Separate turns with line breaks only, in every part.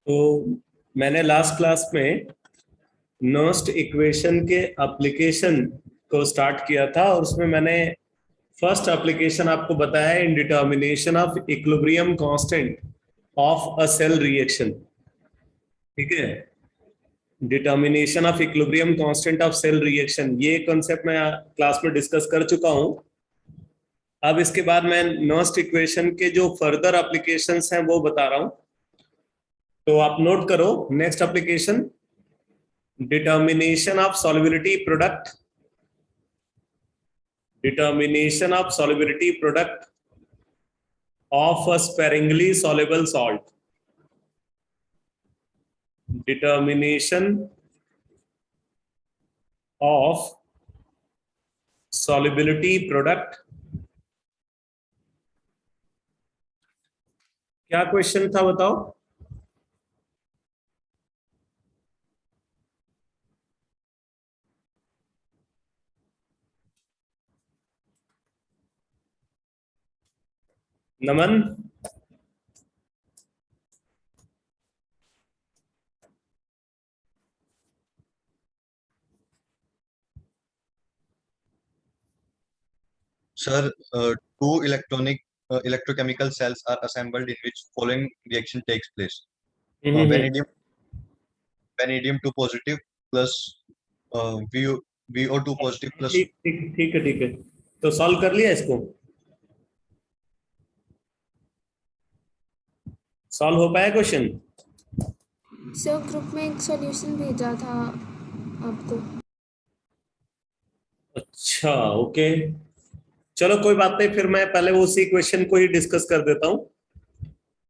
तो मैंने last class में नर्स्ट इक्वेशन के एप्लीकेशन को स्टार्ट किया था और उसमें मैंने फर्स्ट एप्लीकेशन आपको बताया है in determination of equilibrium constant of a cell reaction. ठीक है, determination of equilibrium constant of cell reaction, ये कॉन्सेप्ट मैं क्लास में डिस्कस कर चुका हूं। अब इसके बाद मैं नर्स्ट इक्वेशन के जो फर्दर एप्लीकेशंस हैं वो बता रहा हूं, तो आप नोट करो। Next application, determination of solubility product, determination of solubility product of a sparingly soluble salt, determination of solubility product। क्या क्वेश्चन था बताओ? नमन,
Sir, two electrochemical cells are assembled in which following reaction takes place. Vanadium 2 positive plus VO2 positive plus.
ठीक ठीक ठीक है, ठीक है। तो सॉल्व कर लिया इसको? सॉल्व हो पाया क्वेश्चन?
सर ग्रुप में एक सॉल्यूशन भेजा था आपको।
अच्छा, ओके, चलो कोई बात नहीं, फिर मैं पहले उसी क्वेश्चन को ही डिस्कस कर देता हूं,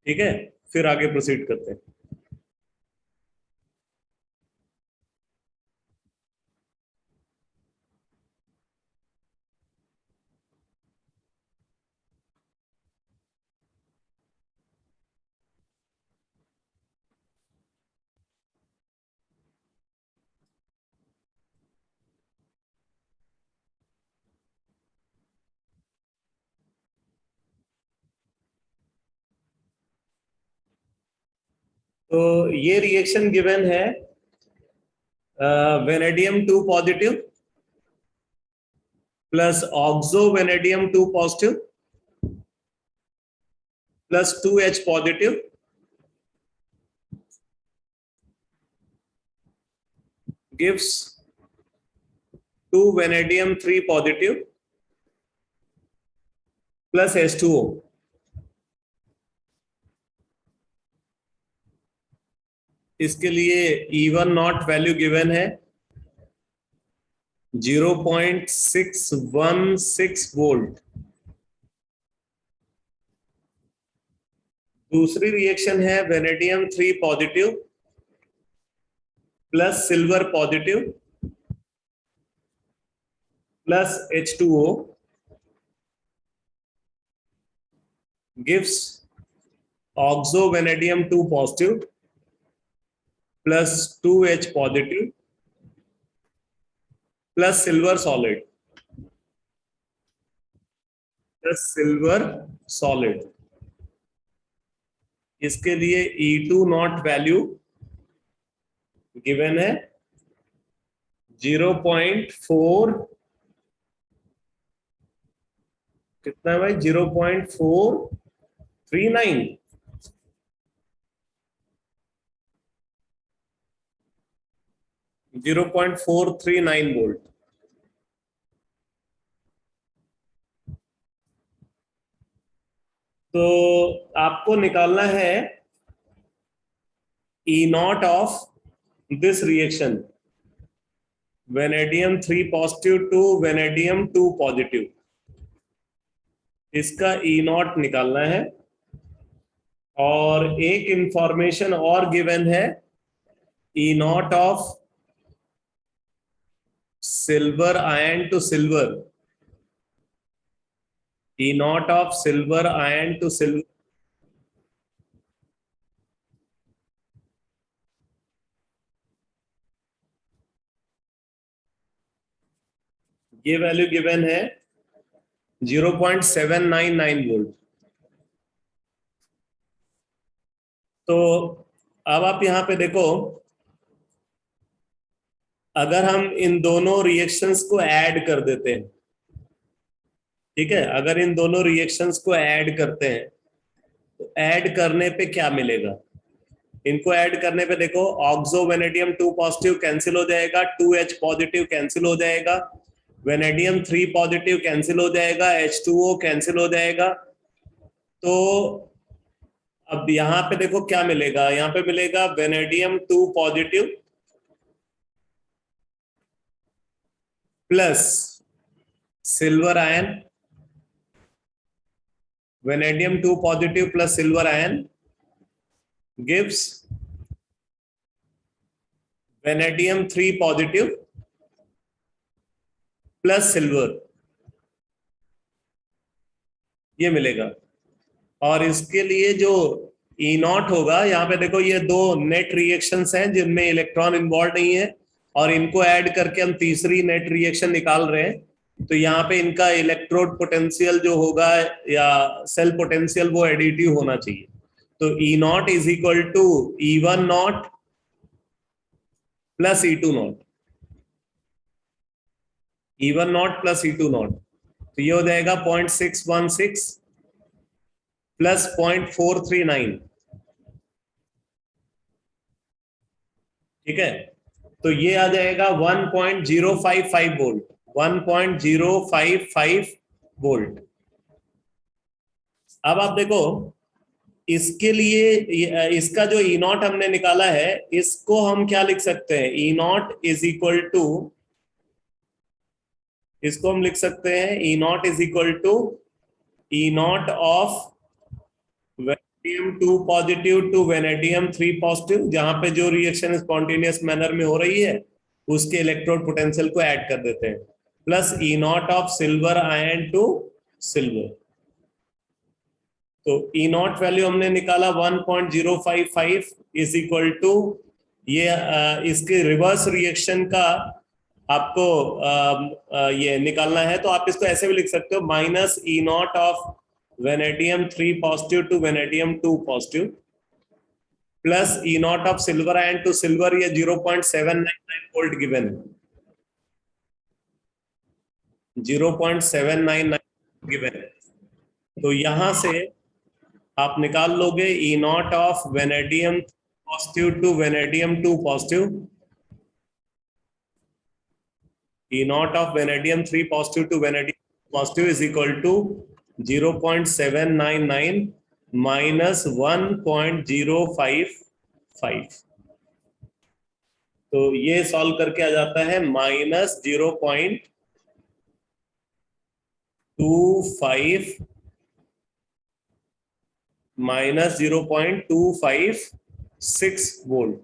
ठीक है, फिर आगे प्रोसीड करते हैं। तो ये रिएक्शन गिवन है, vanadium 2 positive plus oxo vanadium 2 positive plus 2H positive gives 2 vanadium 3 positive plus H2O। इसके लिए E1 नॉट वैल्यू गिवन है 0.616 वोल्ट। दूसरी रिएक्शन है vanadium 3 positive plus silver positive plus H2O gives oxo vanadium 2 positive plus 2H positive plus silver solid इसके लिए E2 not value given है 0.4, कितना है भाई? 0.439, वोल्ट। तो आपको निकालना है E naught of this reaction, vanadium 3 positive to vanadium 2 positive, इसका E नॉट निकालना है। और एक इंफॉर्मेशन और गिवन है, E naught of silver ion to silver, E naught of silver ion to silver, ये वैल्यू गिवन है 0.799 वोल्ट। तो अब आप यहां पे देखो, अगर हम इन दोनों रिएक्शंस को ऐड कर देते हैं, ठीक है, अगर इन दोनों रिएक्शंस को ऐड करते हैं तो ऐड करने पे क्या मिलेगा? इनको ऐड करने पे देखो, ऑक्सो वेनेडियम 2 पॉजिटिव कैंसिल हो जाएगा, 2H पॉजिटिव कैंसिल हो जाएगा, वेनेडियम 3 पॉजिटिव कैंसिल हो जाएगा, H2O कैंसिल हो जाएगा। तो अब यहां पे देखो क्या मिलेगा, यहां पे मिलेगा vanadium 2 positive plus silver ion, vanadium 2 positive plus silver ion gives vanadium 3 positive plus silver, ये मिलेगा। और इसके लिए जो ई नॉट होगा, यहाँ पे देखो ये दो नेट रिएक्शंस हैं जिनमें इलेक्ट्रॉन इन्वॉल्व नहीं है, और इनको ऐड करके हम तीसरी नेट रिएक्शन निकाल रहे हैं। तो यहाँ पे इनका इलेक्ट्रोड पोटेंशियल जो होगा या सेल पोटेंशियल वो एडिटिव होना चाहिए। तो E naught is equal to E1 naught plus E2 naught, E1 naught plus E2 naught, तो ये हो जाएगा 0.616 प्लस 0.439, ठीक है। तो ये आ जाएगा 1.055 वोल्ट, 1.055 वोल्ट। अब आप देखो, इसके लिए इसका जो ई नॉट हमने निकाला है, इसको हम क्या लिख सकते हैं? E naught is equal to, इसको हम लिख सकते हैं E naught is equal to E naught of vanadium 2 positive to vanadium 3 positive, जहां पे जो रिएक्शन स्पॉन्टेनियस मैनर में हो रही है उसके इलेक्ट्रोड पोटेंशियल को ऐड कर देते हैं, plus E naught of silver ion to silver. तो ई नॉट वैल्यू हमने निकाला 1.055 इज इक्वल टू ये इसके रिवर्स रिएक्शन का आपको ये निकालना है, तो आप इसको ऐसे भी लिख सकते हो, minus E naught of vanadium 3 positive to vanadium 2 positive plus E naught of silver ion to silver, ये 0.799 वोल्ट गिवन है, 0.799 गिवन है। तो यहां से आप निकाल लोगे E naught of vanadium positive to vanadium 2 positive, E naught of vanadium 3 positive to vanadium positive is equal to 0.799 minus 1.055। तो ये सॉल्व करके आ जाता है माइनस 0.25 माइनस 0.256 वोल्ट,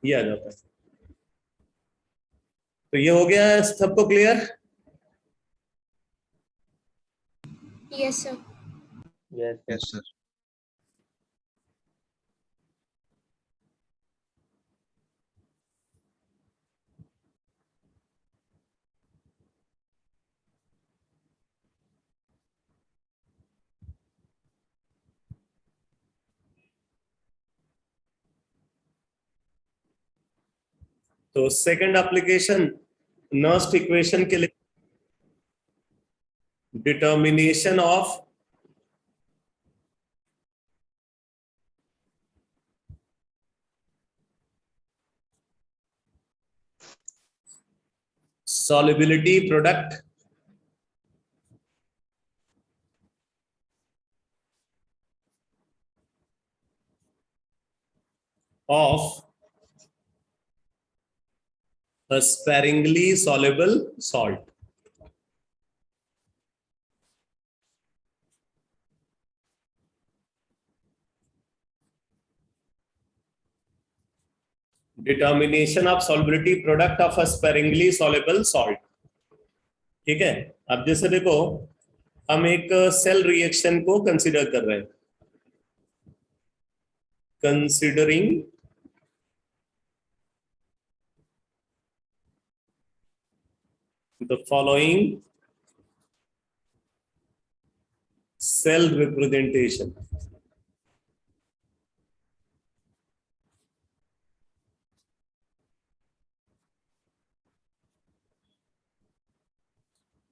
ये आ जाता है। तो ये हो गया सबको clear?
Yes sir.
Yes, sir.
तो सेकंड एप्लीकेशन नर्स्ट इक्वेशन के लिए, determination of solubility product of a sparingly soluble salt। Determination of solubility product of a sparingly soluble salt, ठीक है। अब जैसे देखो, हम एक सेल रिएक्शन को कंसीडर कर रहे हैं, considering the following cell representation।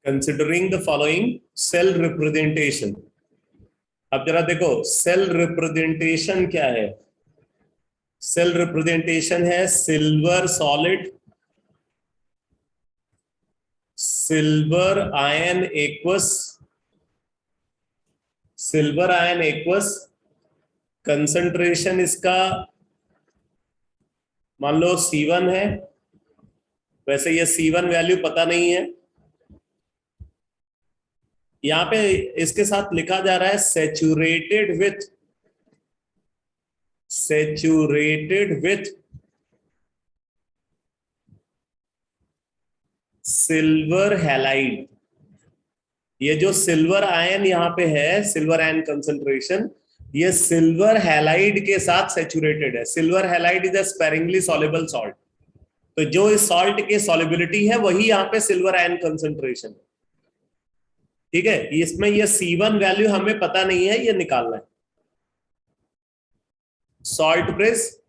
Considering the following cell representation. अब जरा देखो सेल रिप्रेजेंटेशन क्या है। सेल रिप्रेजेंटेशन है silver solid, silver ion aqueous, silver ion aqueous, concentration इसका मान लो C1 है, वैसे ये C1 वैल्यू पता नहीं है। यहां पे इसके साथ लिखा जा रहा है सैचुरेटेड विथ सिल्वर हैलाइड। ये जो सिल्वर आयन यहाँ पे है, सिल्वर आयन कंसंट्रेशन, ये सिल्वर हैलाइड के साथ सैचुरेटेड है। Silver halide is a sparingly soluble salt, तो जो इस सॉल्ट की सॉल्युबिलिटी है वही यहाँ पे सिल्वर आयन कंसंट्रेशन है। ठीक है, इसमें ये C1 वैल्यू हमें पता नहीं है, ये निकालना है। Salt press,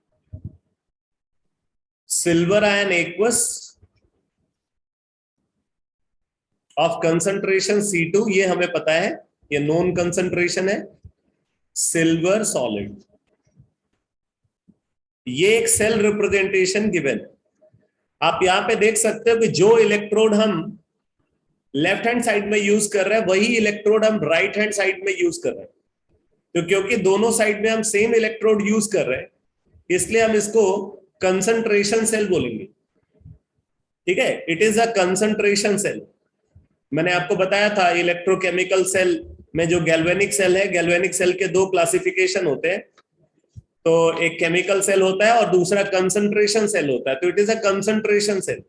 silver ion aqueous of concentration C2, ये हमें पता है, ये नोन कंसंट्रेशन है। सिल्वर सॉलिड, ये एक सेल रिप्रेजेंटेशन गिवन। आप यहां पे देख सकते हो कि जो इलेक्ट्रोड हम लेफ्ट हैंड साइड में यूज कर रहे हैं वही इलेक्ट्रोड हम राइट हैंड साइड में यूज कर रहे हैं। तो क्योंकि दोनों साइड में हम सेम इलेक्ट्रोड यूज कर रहे हैं, इसलिए हम इसको कंसंट्रेशन सेल बोलेंगे। ठीक है, it is a concentration cell. मैंने आपको बताया था इलेक्ट्रोकेमिकल सेल में जो गैल्वेनिक सेल है, गैल्वेनिक सेल के दो क्लासिफिकेशन होते हैं। तो एक केमिकल सेल होता है और दूसरा कंसंट्रेशन सेल होता है। तो it is a concentration cell.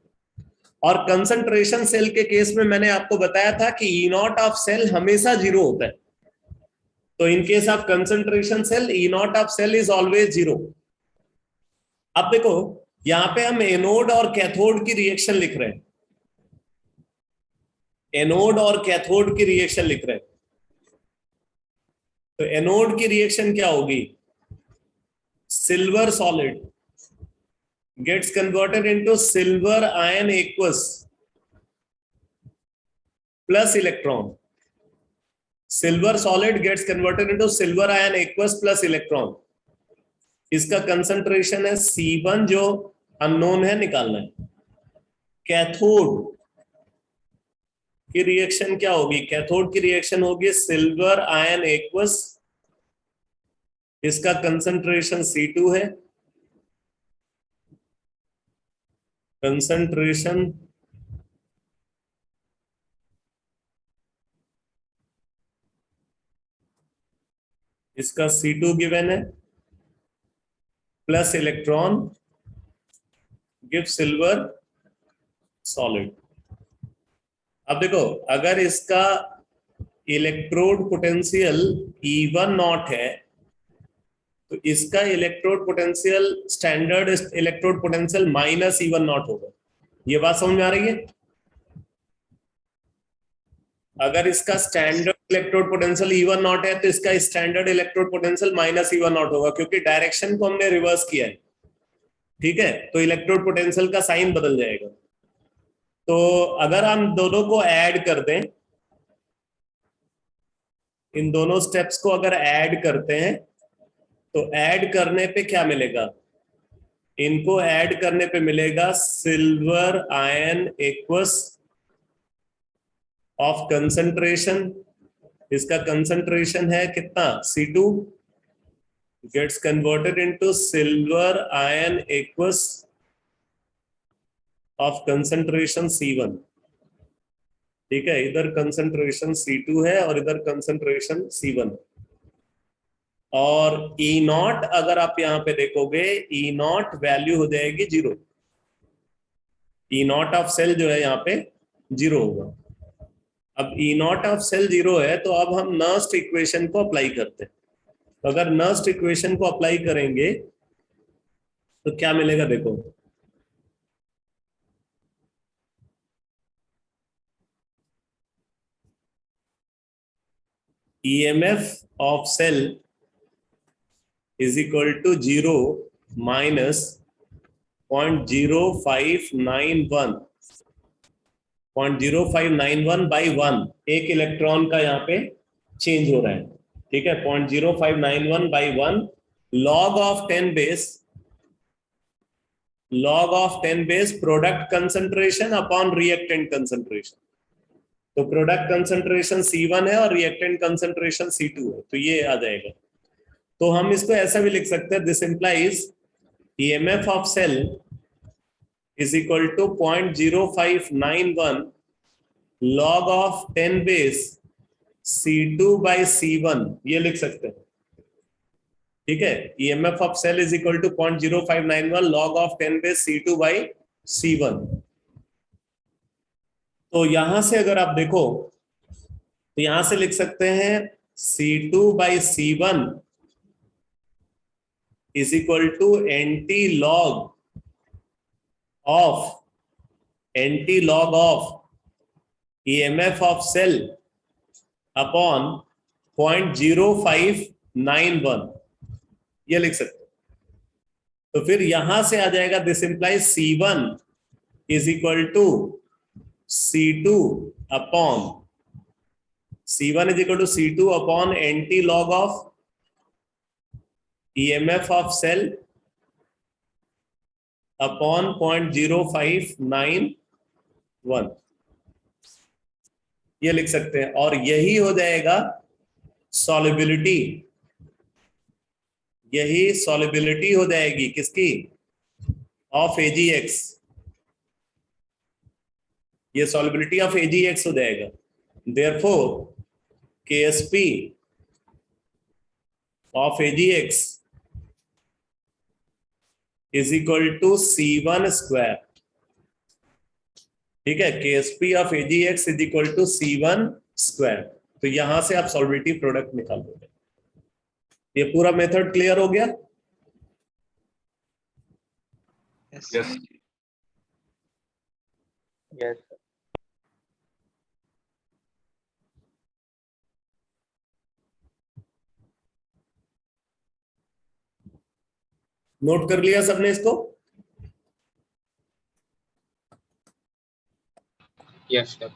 और कंसंट्रेशन सेल के केस में मैंने आपको बताया था कि E0 ऑफ सेल हमेशा 0 होता है। तो in case of concentration cell E0 of cell is always 0। अब देखो यहां पे हम एनोड और कैथोड की रिएक्शन लिख रहे हैं, एनोड और कैथोड की रिएक्शन लिख रहे हैं। तो एनोड की रिएक्शन क्या होगी? Silver solid gets converted into silver ion aqueous plus electron. Silver solid gets converted into silver ion aqueous plus electron. इसका कंसंट्रेशन है C1 जो अननोन है, निकालना है। कैथोड की रिएक्शन क्या होगी? कैथोड की रिएक्शन होगी सिल्वर आयन एक्वस, इसका कंसंट्रेशन C2 है। कंसंट्रेशन इसका C2 गिवन है, plus electron give silver solid. अब देखो अगर इसका इलेक्ट्रोड पोटेंशियल E1 नॉट है तो इसका electrode potential standard electrode potential minus E1 not होगा। ये बात समझ में आ रही है? अगर इसका standard electrode potential E1 not है तो इसका standard electrode potential minus E1 not होगा, क्योंकि डायरेक्शन को हमने रिवर्स किया है। ठीक है, तो इलेक्ट्रोड पोटेंशियल का साइन बदल जाएगा। तो अगर हम दोनों को ऐड कर दें, इन दोनों स्टेप्स को अगर ऐड करते हैं तो ऐड करने पे क्या मिलेगा? इनको ऐड करने पे मिलेगा silver ion aqueous of concentration, इसका कंसंट्रेशन है कितना? C2 gets converted into silver ion aqueous of concentration C1। ठीक है, इधर कंसंट्रेशन C2 है और इधर कंसंट्रेशन C1। और E0 अगर आप यहां पे देखोगे, E0 वैल्यू हो जाएगी 0। E0 ऑफ सेल जो है यहाँ पे 0 होगा। अब E0 ऑफ सेल 0 है तो अब हम नर्स्ट इक्वेशन को अप्लाई करते हैं। तो अगर नर्स्ट इक्वेशन को अप्लाई करेंगे तो क्या मिलेगा? देखो EMF of cell is equal to 0 minus 0.0591 0.0591 by 1 एक इलेक्ट्रॉन का यहाँ पे चेंज हो रहा है, ठीक है। 0.0591 by 1 log of 10 base product concentration upon reactant concentration. तो प्रोडक्ट कंसंट्रेशन C1 है और रिएक्टेंट कंसंट्रेशन C2 है, तो ये आ जाएगा। तो हम इसको ऐसा भी लिख सकते हैं, this implies EMF of cell is equal to 0.0591 log of 10 base C2 by C1, ये लिख सकते हैं, ठीक है। EMF of cell is equal to 0.0591 log of 10 base C2 by C1। तो यहां से अगर आप देखो तो यहां से लिख सकते हैं C2 by C1 is equal to NT log of EMF of cell upon 0.0591, ये लिख सकते हैं। तो फिर यहां से आ जाएगा this implies C1 is equal to C2 upon NT log of EMF of cell upon 0.0591, ये लिख सकते हैं। और यही हो जाएगा सॉलिबिलिटी, यही सॉलिबिलिटी हो जाएगी किसकी, ऑफ AgX, ये सॉलिबिलिटी ऑफ AgX हो जाएगा। Therefore KSP of AgX is equal to C1 square, ठीक है। KSP of AgX is equal to C1 square. तो यहां से आप सॉलिबिलिटी प्रोडक्ट निकाल दोगे। ये पूरा मेथड क्लियर हो गया?
Yes.
Yes.
Yes.
नोट कर लिया सबने इसको?
Yes, sir.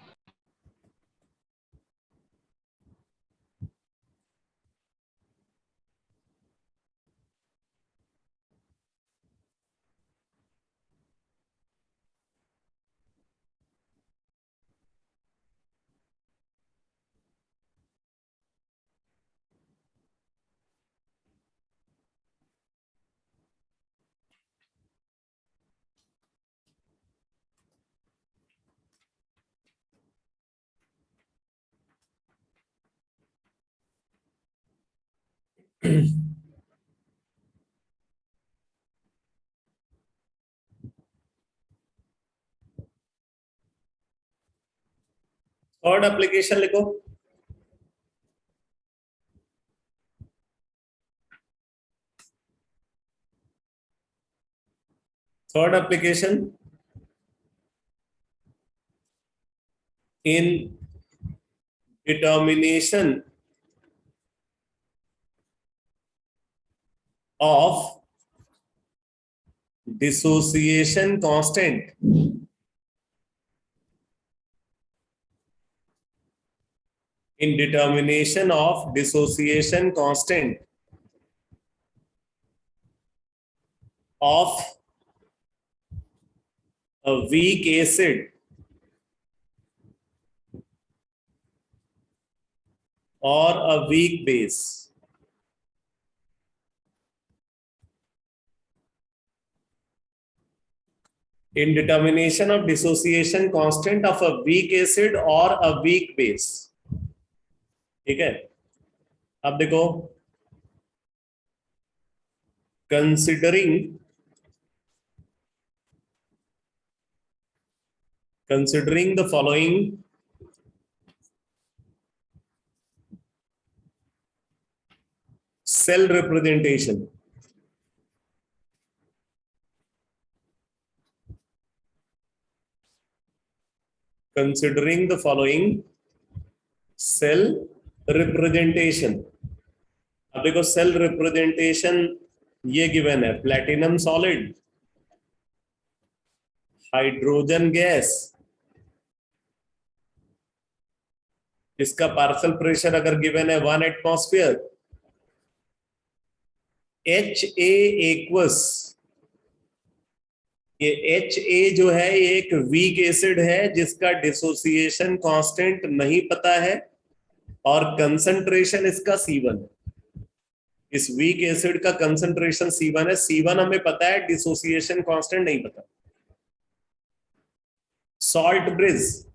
थर्ड एप्लीकेशन लिखो। Third application in determination of dissociation constant in determination of dissociation constant of a weak acid or a weak base, in determination of dissociation constant of a weak acid or a weak base, ठीक है। अब देखो, considering the following cell representation, considering the following cell representation। अब देखो cell representation ये given है, platinum solid, hydrogen gas, इसका partial pressure अगर गिवन है 1 एटमॉस्फेयर, HA इक्वल्स, ये HA जो है ये एक वीक एसिड है जिसका डिसोसिएशन कांस्टेंट नहीं पता है और कंसंट्रेशन इसका C1 है। इस वीक एसिड का कंसंट्रेशन C1 है, C1 हमें पता है, डिसोसिएशन कांस्टेंट नहीं पता। Salt bridge,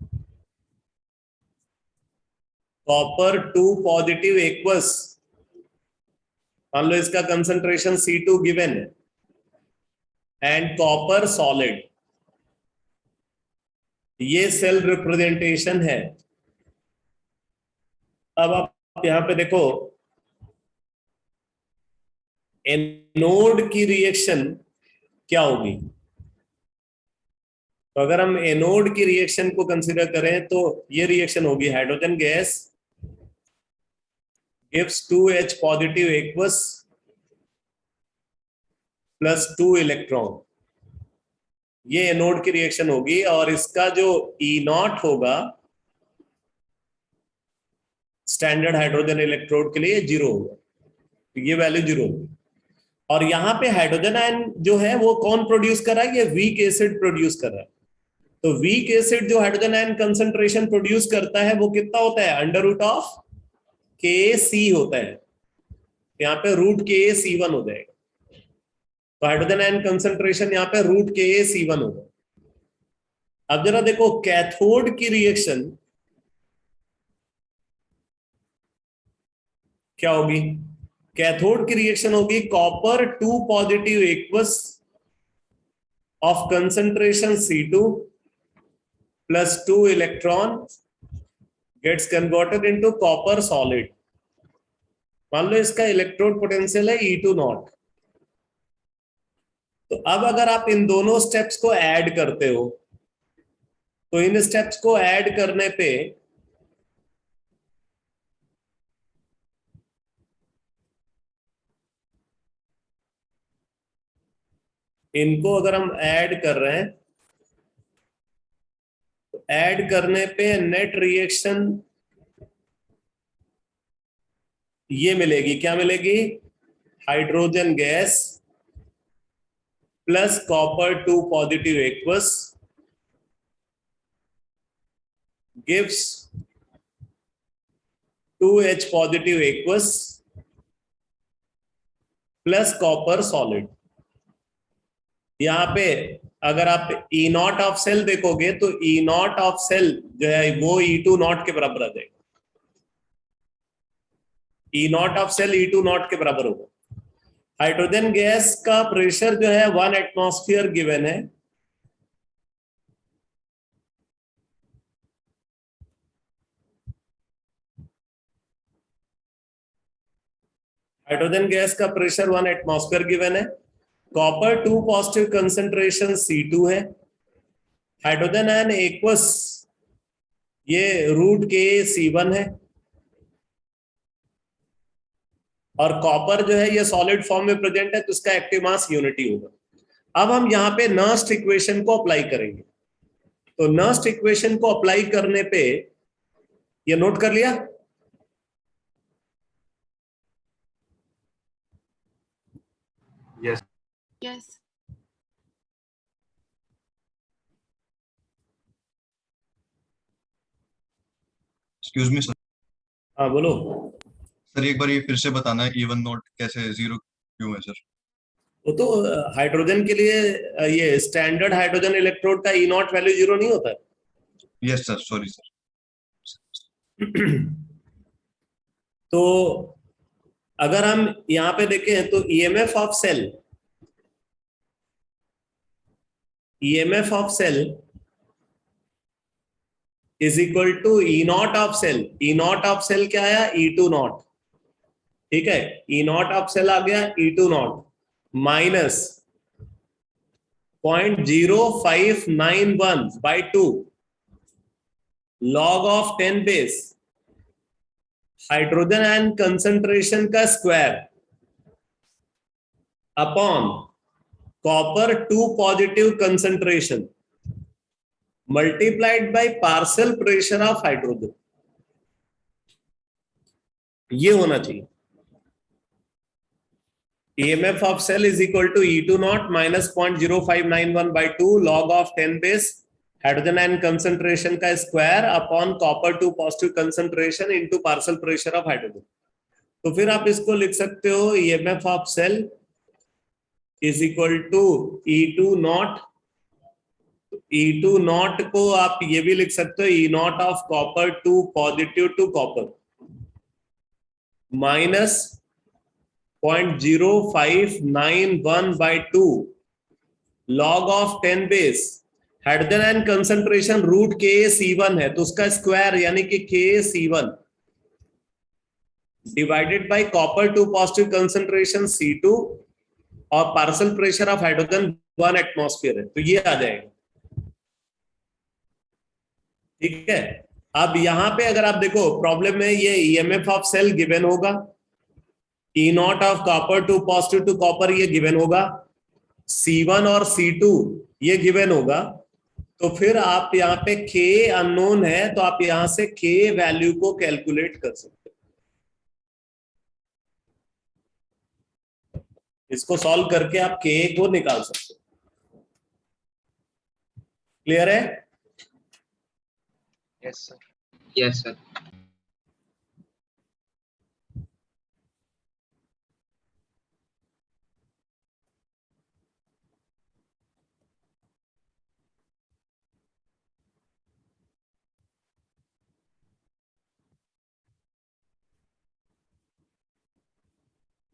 copper 2 positive aqueous, मान लो इसका कंसंट्रेशन C2 गिवन है, एंड कॉपर सॉलिड, ये सेल रिप्रेजेंटेशन है। अब आप यहां पे देखो एनोड की रिएक्शन क्या होगी। तो अगर हम एनोड की रिएक्शन को कंसीडर करें तो ये रिएक्शन होगी, hydrogen gas gives 2H positive aqueous plus 2 electron, ये एनोड की रिएक्शन होगी। और इसका जो E0 होगा स्टैंडर्ड हाइड्रोजन इलेक्ट्रोड के लिए 0 होगा, तो ये वैल्यू 0 होगी। और यहाँ पे हाइड्रोजन आयन जो है वो कौन प्रोड्यूस कर रहा है, ये वीक एसिड प्रोड्यूस कर रहा है। तो वीक एसिड जो हाइड्रोजन आयन कंसंट्रेशन प्रोड्यूस करता है वो कितना होता है, अंडर रूट ऑफ KC होता है। यहाँ पे रूट KC1 हो जाएगा, तो हाइड्रोजन आयन कंसंट्रेशन यहाँ पे रूट KC1 होगा। अब जरा देखो कैथोड की रिएक्शन क्या होगी। कैथोड की रिएक्शन होगी copper 2 positive aqueous of concentration C2 plus 2 electron gets converted into copper solid. मान लो इसका इलेक्ट्रोड पोटेंशियल है E2 नॉट। तो अब अगर आप इन दोनों स्टेप्स को ऐड करते हो तो इन स्टेप्स को ऐड करने पे इनको अगर हम ऐड कर रहे हैं तो ऐड करने पे नेट रिएक्शन ये मिलेगी, क्या मिलेगी, hydrogen gas plus copper 2 positive aqueous gives 2H positive aqueous plus copper solid. यहाँ पे अगर आप E0 ऑफ सेल देखोगे तो E0 ऑफ सेल जो है वो E2 नॉट के बराबर आ जाएगा। E0 of cell E2 not के बराबर होगा। हाइड्रोजन गैस का प्रेशर जो है 1 एटमॉस्फेयर गिवन है। हाइड्रोजन गैस का प्रेशर 1 एटमॉस्फेयर गिवन है। कॉपर 2 पॉजिटिव कंसंट्रेशन C2 है। हाइड्रोजन आयन एक्वस ये रूट KC1 है और कॉपर जो है ये सॉलिड फॉर्म में प्रेजेंट है तो इसका एक्टिव मास यूनिटी होगा। अब हम यहाँ पे नर्स्ट इक्वेशन को अप्लाई करेंगे। तो नर्स्ट इक्वेशन को अप्लाई करने पे ये नोट कर लिया,
Yes.
Yes.
Excuse me, sir.
हाँ बोलो।
सर एक बार ये फिर से बताना है E1 नॉट कैसे 0 क्यों है सर?
वो तो हाइड्रोजन के लिए ये स्टैंडर्ड हाइड्रोजन इलेक्ट्रोड का E0 वैल्यू 0 नहीं होता है।
Yes sir, sorry sir.
तो अगर हम यहाँ पे देखें तो EMF of cell is equal to E0 of cell. E0 of cell क्या आया, E2 नॉट, ठीक है। E0 ऑफ सेल आ गया E2 naught minus 0.0591 by 2 log of 10 base hydrogen ion concentration का square upon copper 2 positive concentration multiplied by partial pressure of hydrogen. ये होना चाहिए। EMF of cell is equal to E2 naught minus 0.0591 by 2 log of 10 base hydrogen ion concentration का square upon copper two positive concentration into partial pressure of hydrogen. तो फिर आप इसको लिख सकते हो EMF of cell is equal to E2 naught. E2 naught को आप ये भी लिख सकते हो E naught of copper two positive to copper minus 0.0591 by 2 log of 10 base hydrogen ion concentration root KC1 है, तो उसका स्क्वायर यानी कि KC1 divided by copper two positive concentration C2 और partial pressure of hydrogen 1 atmosphere है, तो ये आ जाएगा। ठीक है, अब यहां पे अगर आप देखो प्रॉब्लम में ये EMF ऑफ सेल गिवन होगा, E naught of copper two positive to copper ये गिवन होगा, C1 और C2 ये गिवन होगा। तो फिर आप यहाँ पे K अननोन है, तो आप यहां से K वैल्यू को कैलकुलेट कर सकते हो। इसको सॉल्व करके आप K को निकाल सकते हो। क्लियर है?
Yes, sir. Yes, sir.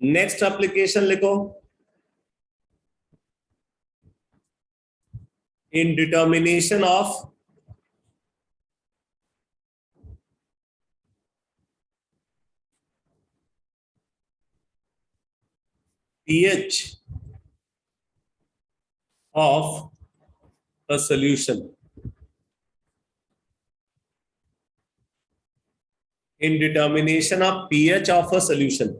Next application लिखो, in determination of pH of a solution, in determination of pH of a solution।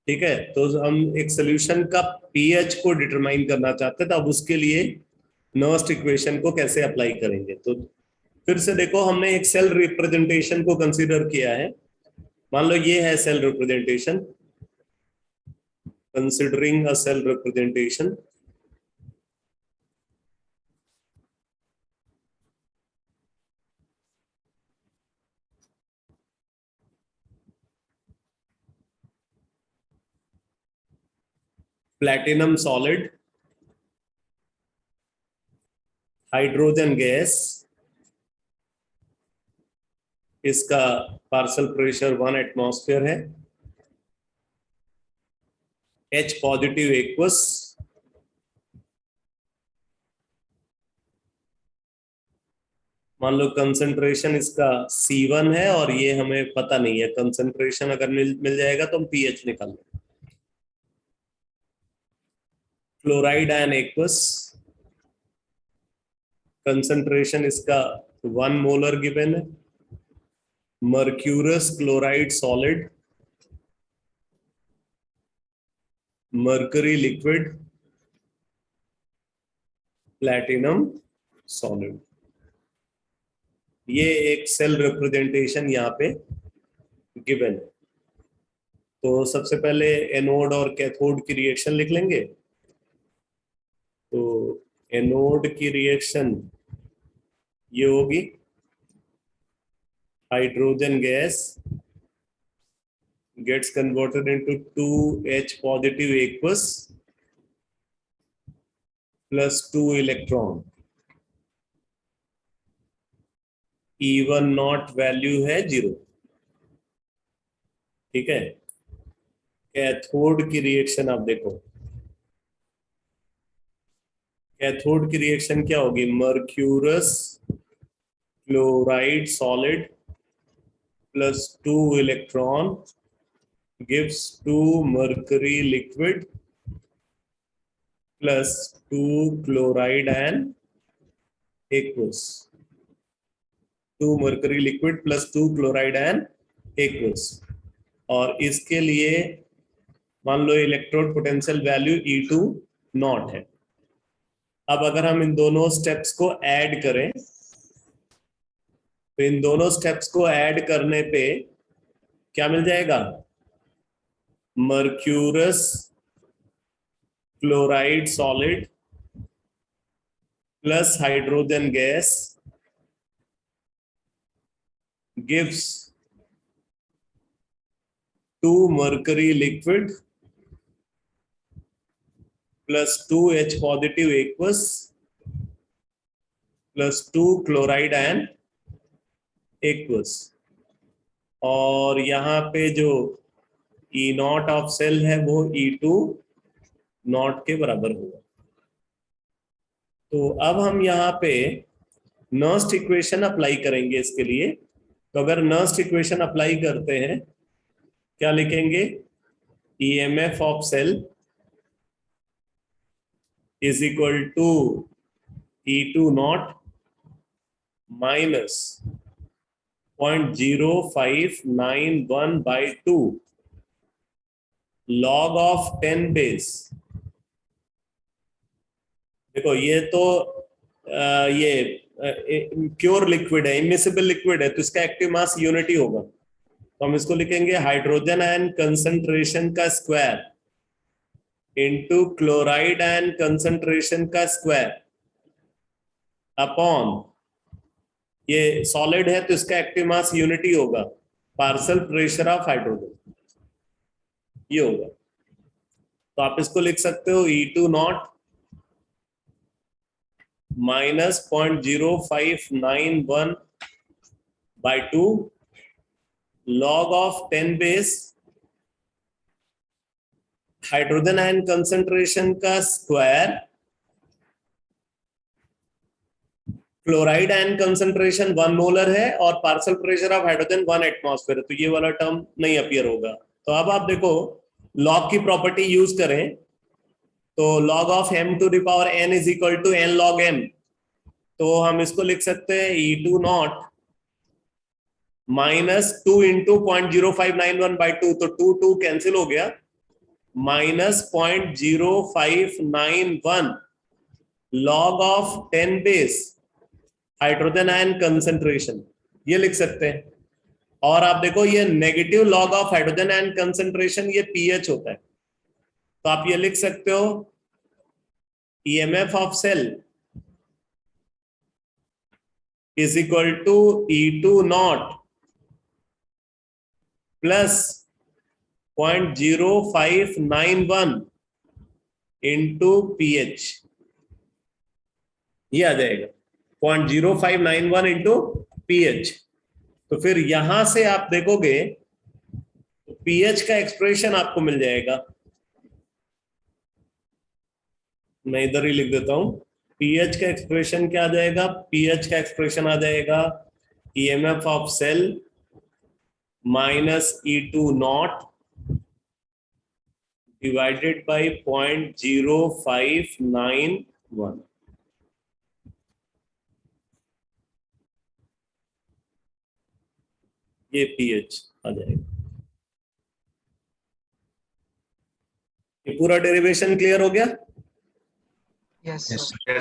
ठीक है, तो हम एक सोल्यूशन का pH को डिटरमाइन करना चाहते हैं, तो अब उसके लिए नर्स्ट इक्वेशन को कैसे अप्लाई करेंगे। तो फिर से देखो, हमने एक सेल रिप्रेजेंटेशन को कंसीडर किया है। मान लो ये है cell representation, considering a cell representation. Platinum solid, hydrogen gas, इसका पार्शियल प्रेशर 1 एटमॉस्फेयर है, H पॉजिटिव एक्वस, मान लो कंसंट्रेशन इसका C1 है और ये हमें पता नहीं है, कंसंट्रेशन अगर मिल जाएगा तो हम pH निकाल लेंगे। क्लोराइड आयन एक्वस, कंसंट्रेशन इसका 1 मोलर गिवन है। Mercurous chloride solid, mercury liquid, platinum solid. ये एक सेल रिप्रेजेंटेशन यहाँ पे गिवन है। तो सबसे पहले एनोड और कैथोड की रिएक्शन लिख लेंगे। तो एनोड की रिएक्शन ये होगी, hydrogen gas gets converted into 2H positive aqueous plus 2 electron, E1 not value है 0। ठीक है, कैथोड की रिएक्शन आप देखो, कैथोड की रिएक्शन क्या होगी, mercurous chloride solid plus 2 electron gives 2 mercury liquid plus 2 chloride and aqueous, 2 mercury liquid plus 2 chloride and aqueous। और इसके लिए मान लो electrode potential value E2 naught है। अब अगर हम इन दोनों स्टेप्स को ऐड करें, तो इन दोनों स्टेप्स को ऐड करने पे क्या मिल जाएगा? Mercurous chloride solid plus hydrogen gas gives 2 mercury liquid plus 2H positive aqueous plus 2 chloride and aqueous। और यहाँ पे जो E नॉट ऑफ सेल है वो E2 नॉट के बराबर होगा। तो अब हम यहाँ पे नर्स्ट इक्वेशन अप्लाई करेंगे इसके लिए। तो अगर नर्स्ट इक्वेशन अप्लाई करते हैं, क्या लिखेंगे? EMF of cell is equal to E2 naught minus 0.0591 by 2 log of 10 base। देखो ये तो ये प्योर लिक्विड है, इमिसिबल लिक्विड है, तो इसका एक्टिव मास यूनिटी होगा। तो हम इसको लिखेंगे हाइड्रोजन आयन कंसंट्रेशन का square into chloride ion concentration का स्क्वायर अपॉन, ये सॉलिड है तो इसका एक्टिव मास यूनिटी होगा, पार्शियल प्रेशर ऑफ हाइड्रोजन, ये होगा। तो आप इसको लिख सकते हो E2 naught minus 0.0591 by 2 log of 10 base hydrogen ion concentration का square chloride ion concentration 1 molar है और partial pressure of hydrogen 1 atmosphere है, तो ये वाला टर्म नहीं अपीयर होगा। तो अब आप देखो लॉग की प्रॉपर्टी यूज करें तो log of m to the power n is equal to n log m। तो हम इसको लिख सकते हैं E2 naught minus 2 into 0.0591 by 2, तो 2 कैंसिल हो गया, minus 0.0591 log of 10 base hydrogen ion concentration, ये लिख सकते हैं। और आप देखो ये negative log of hydrogen ion concentration ये pH होता है, तो आप ये लिख सकते हो EMF of cell is equal to E2 naught plus 0.0591 into pH, ये आ जाएगा 0.0591 इंटू pH। तो फिर यहां से आप देखोगे तो pH का एक्सप्रेशन आपको मिल जाएगा, मैं इधर ही लिख देता हूं। pH का एक्सप्रेशन क्या आ जाएगा? pH का एक्सप्रेशन आ जाएगा EMF of cell minus E2 naught divided by 0.0591। ये pH आ जाएगा। ये पूरा डेरिवेशन क्लियर हो गया?
Yes,
Yes,
sir.
sir.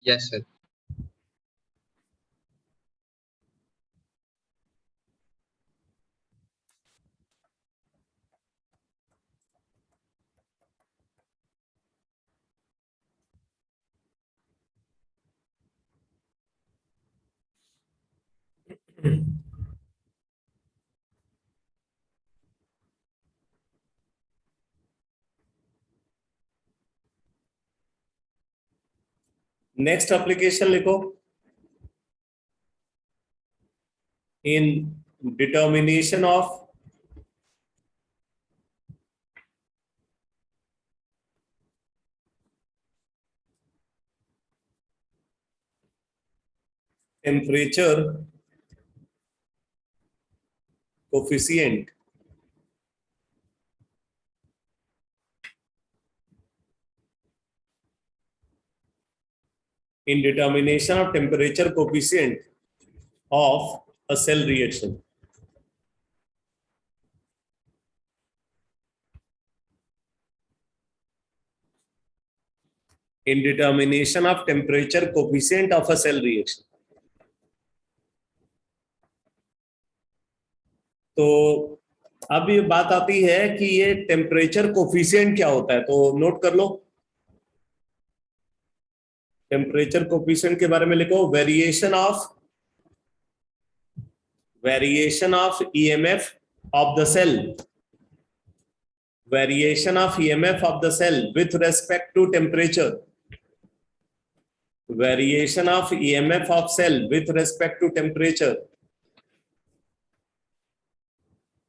Yes, sir.
Next application लिखो, in determination of temperature coefficient in determination of temperature coefficient of a cell reaction। In determination of temperature coefficient of a cell reaction। तो अब ये बात आती है कि ये temperature coefficient क्या होता है, तो नोट कर लो। टेम्परेचर कोफिशिएंट के बारे में लिखो, variation of EMF of the cell, variation of EMF of the cell with respect to temperature, variation of EMF of cell with respect to temperature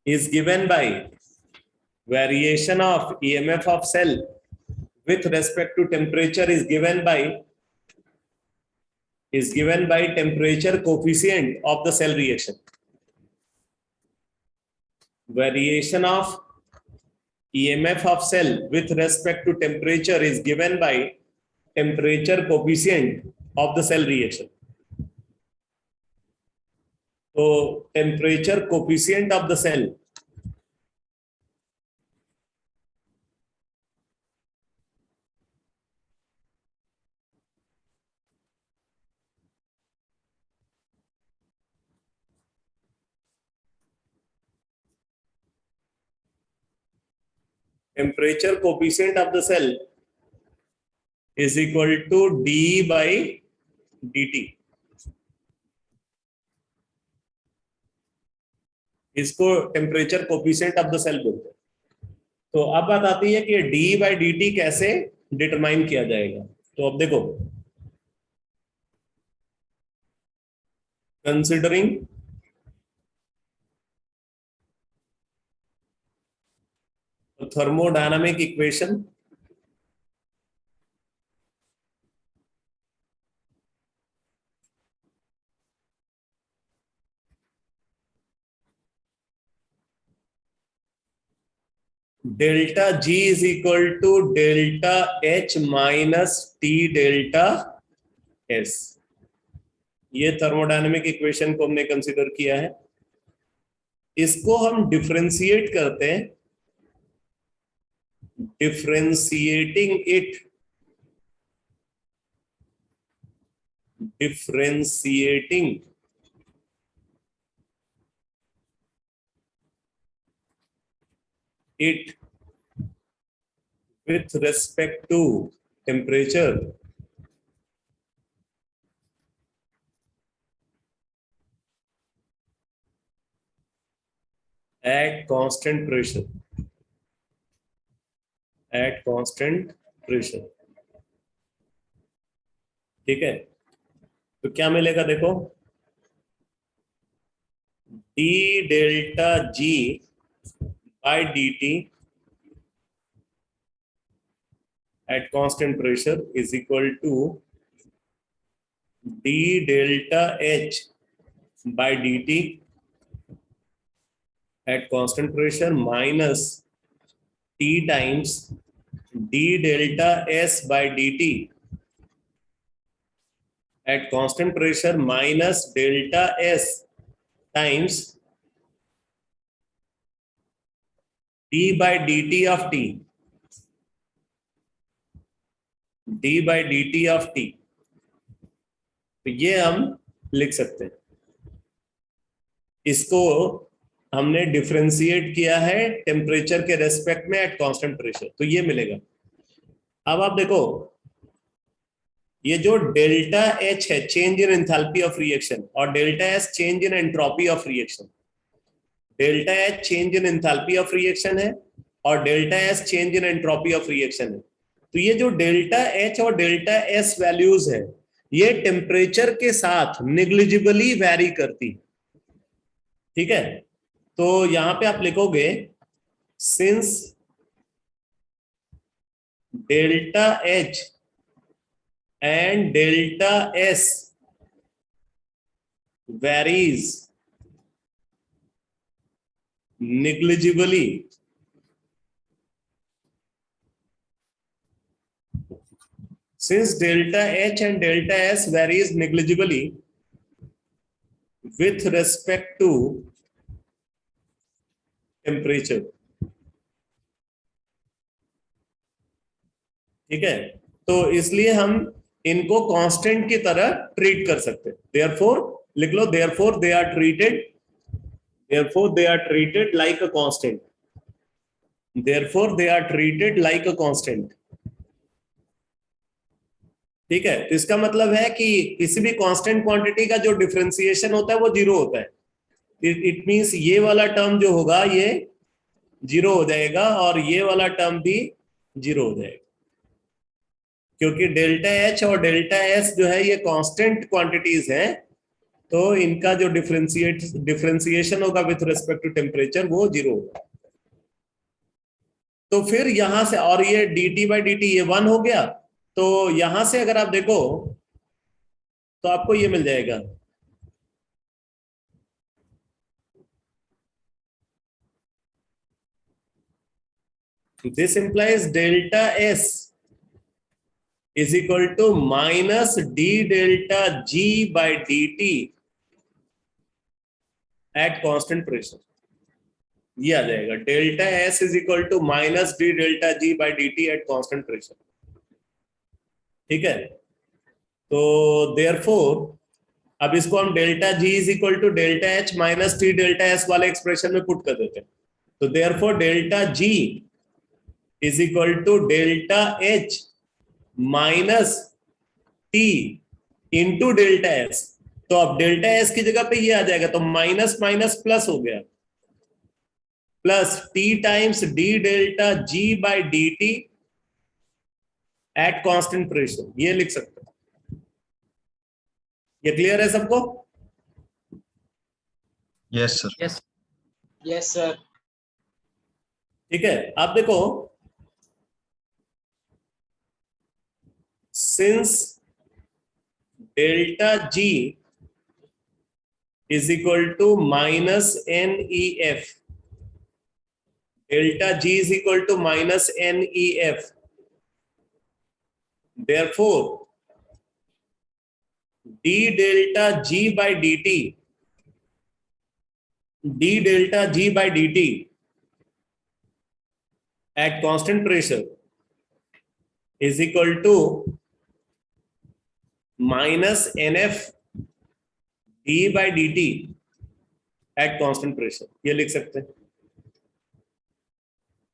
is given by variation of EMF of cell with respect to temperature is given by temperature coefficient of the cell reaction. Variation of EMF of cell with respect to temperature is given by temperature coefficient of the cell reaction. So temperature coefficient of the cell temperature coefficient of the cell is equal to d by dt. इसको temperature coefficient of the cell बोलते हैं। तो अब बात आती है कि d by dt कैसे डिटरमाइन किया जाएगा। तो अब देखो, considering thermodynamic equation, delta G is equal to delta H minus T delta S। ये थर्मोडायनेमिक इक्वेशन को हमने कंसीडर किया है। इसको हम डिफरेंशिएट करते हैं, differentiating it with respect to temperature at constant pressure, ठीक है। तो क्या मिलेगा देखो, d delta G by dt at constant pressure is equal to d delta H by dt at constant pressure minus T times d delta S by dt at constant pressure minus delta S times d by dt of t, d by dt of t। तो ये हम लिख सकते हैं। इसको हमने differentiate किया है टेम्परेचर के रेस्पेक्ट में एट कांस्टेंट प्रेशर, तो ये मिलेगा। अब आप देखो, ये जो डेल्टा H है change in enthalpy of reaction और delta S change in entropy of reaction. Delta H change in enthalpy of reaction है और delta S change in entropy of reaction है। तो ये जो डेल्टा H और डेल्टा S वैल्यूज है ये टेम्परेचर के साथ निग्लिजिबली वैरी करती, ठीक है। तो यहां पे आप लिखोगे since delta H and delta S varies negligibly, since delta H and delta S varies negligibly with respect to temperature, ठीक है। तो इसलिए हम इनको कांस्टेंट की तरह ट्रीट कर सकते हैं। देयरफॉर लिख लो, therefore they are therefore they are treated like a constant, therefore they are treated like a constant। ठीक है, तो इसका मतलब है कि किसी भी कांस्टेंट क्वांटिटी का जो डिफरेंशिएशन होता है वो जीरो होता है। इट मींस ये वाला टर्म जो होगा ये जीरो हो जाएगा और ये वाला टर्म भी जीरो हो जाएगा, क्योंकि डेल्टा एच और डेल्टा एस जो है ये कांस्टेंट क्वांटिटीज हैं, तो इनका जो डिफरेंशिएशन होगा विथ रिस्पेक्ट टू टेम्परेचर वो जीरो होगा। तो फिर यहां से, और ये dt बाई dt ये 1 हो गया, तो यहां से अगर आप देखो तो आपको ये मिल जाएगा, this implies delta S is equal to minus d delta g by dt at constant pressure। ये आ जाएगा delta S is equal to minus D delta G by D T at constant pressure. ठीक है, तो therefore अब इसको हम delta G is equal to delta H minus T delta S वाले एक्सप्रेशन में पुट कर देते हैं। तो therefore delta G is equal to delta H minus T into delta S. तो अब डेल्टा एस की जगह पे ये आ जाएगा, तो माइनस माइनस प्लस हो गया, plus T times D delta G by D T at constant pressure, ये लिख सकते हैं। ये क्लियर है सबको?
Yes sir.
Yes. Yes, sir.
ठीक है, आप देखो, since delta G is equal to minus NEF, delta G is equal to minus NEF, therefore d delta G by dt, d delta G by dt at constant pressure is equal to minus NF d by dt at constant pressure। ये लिख सकते हैं।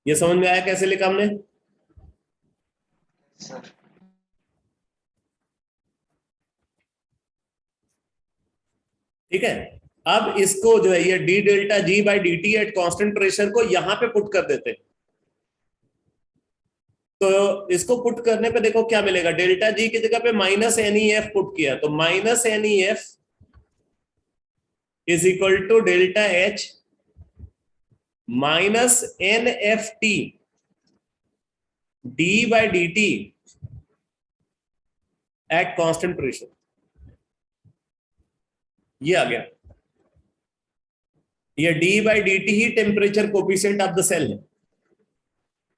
ये समझ में आया कैसे लिखा हमने?
Sir.
ठीक है, अब इसको जो है ये d delta g by D T at constant pressure को यहां पे पुट कर देते हैं। तो इसको पुट करने पे देखो क्या मिलेगा, डेल्टा जी की जगह पे माइनस NEF पुट किया, तो minus NEF is equal to delta H minus NFT d by D T at constant pressure. ये आ गया, ये d बाई डी टी ही temperature coefficient of the cell है।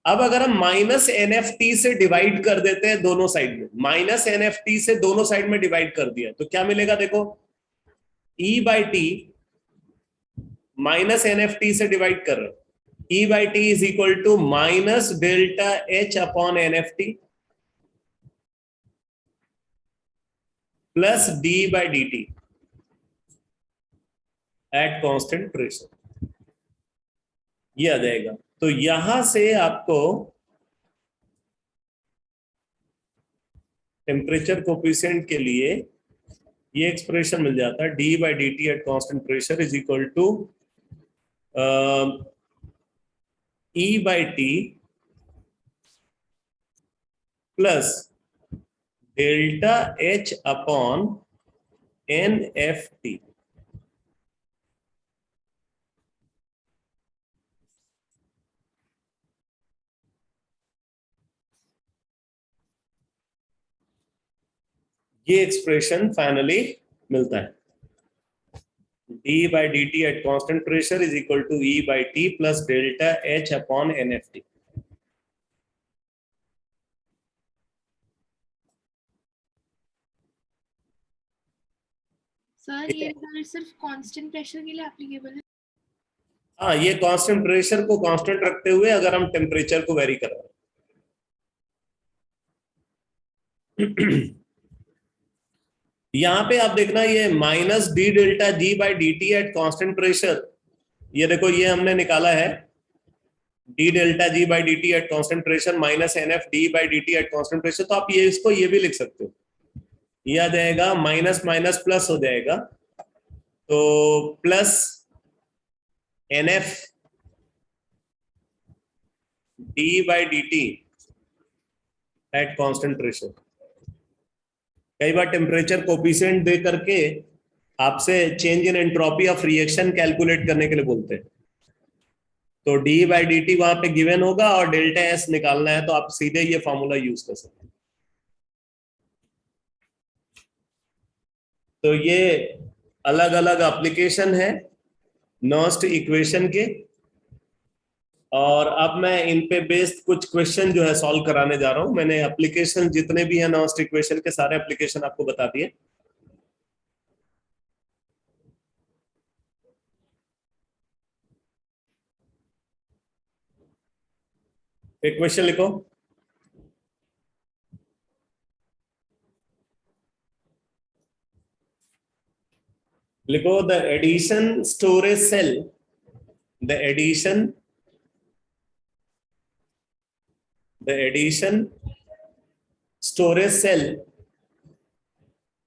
अब अगर हम माइनस NFT से डिवाइड कर देते हैं दोनों साइड में, माइनस NFT से दोनों साइड में डिवाइड कर दिया तो क्या मिलेगा, देखो E by T minus NFT से डिवाइड कर रहे, E by T is equal to minus delta H upon NFT plus D by D T at constant pressure. ये आ जाएगा, तो यहां से आपको टेम्परेचर कोफिशिएंट के लिए ये एक्सप्रेशन मिल जाता है, d by D T at constant pressure is equal to E by T plus delta H upon NFT। ये एक्सप्रेशन फाइनली मिलता है, d by D T at constant pressure is equal to E by T plus delta H upon NFT।
Sir ये sir सिर्फ constant pressure के लिए applicable है?
हाँ, ये कांस्टेंट प्रेशर को कांस्टेंट रखते हुए अगर हम टेम्परेचर को वेरी कर रहे हैं। यहां पे आप देखना, ये minus D delta G by D T at constant pressure ये देखो, ये हमने निकाला है D delta G by D T at concentration minus N F D by D T at concentration. तो आप ये इसको ये भी लिख सकते हो, ये आ जाएगा माइनस माइनस प्लस हो जाएगा, तो plus N F D by D T at concentration. कई बार टेम्परेचर कोफिशिएंट दे करके आपसे change in entropy of reaction calculate करने के लिए बोलते हैं, तो डी बाई डी टी वहां पे गिवन होगा और डेल्टा एस निकालना है, तो आप सीधे ये फॉर्मूला यूज कर सकते हैं। तो ये अलग अलग एप्लीकेशन है नॉस्ट इक्वेशन के, और अब मैं इन पे बेस्ड कुछ क्वेश्चन जो है सॉल्व कराने जा रहा हूं। मैंने एप्लीकेशन जितने भी हैं नॉस्ट इक्वेशन के, सारे एप्लीकेशन आपको बता दिए। एक क्वेश्चन लिखो, लिखो the addition storage cell, the addition storage cell,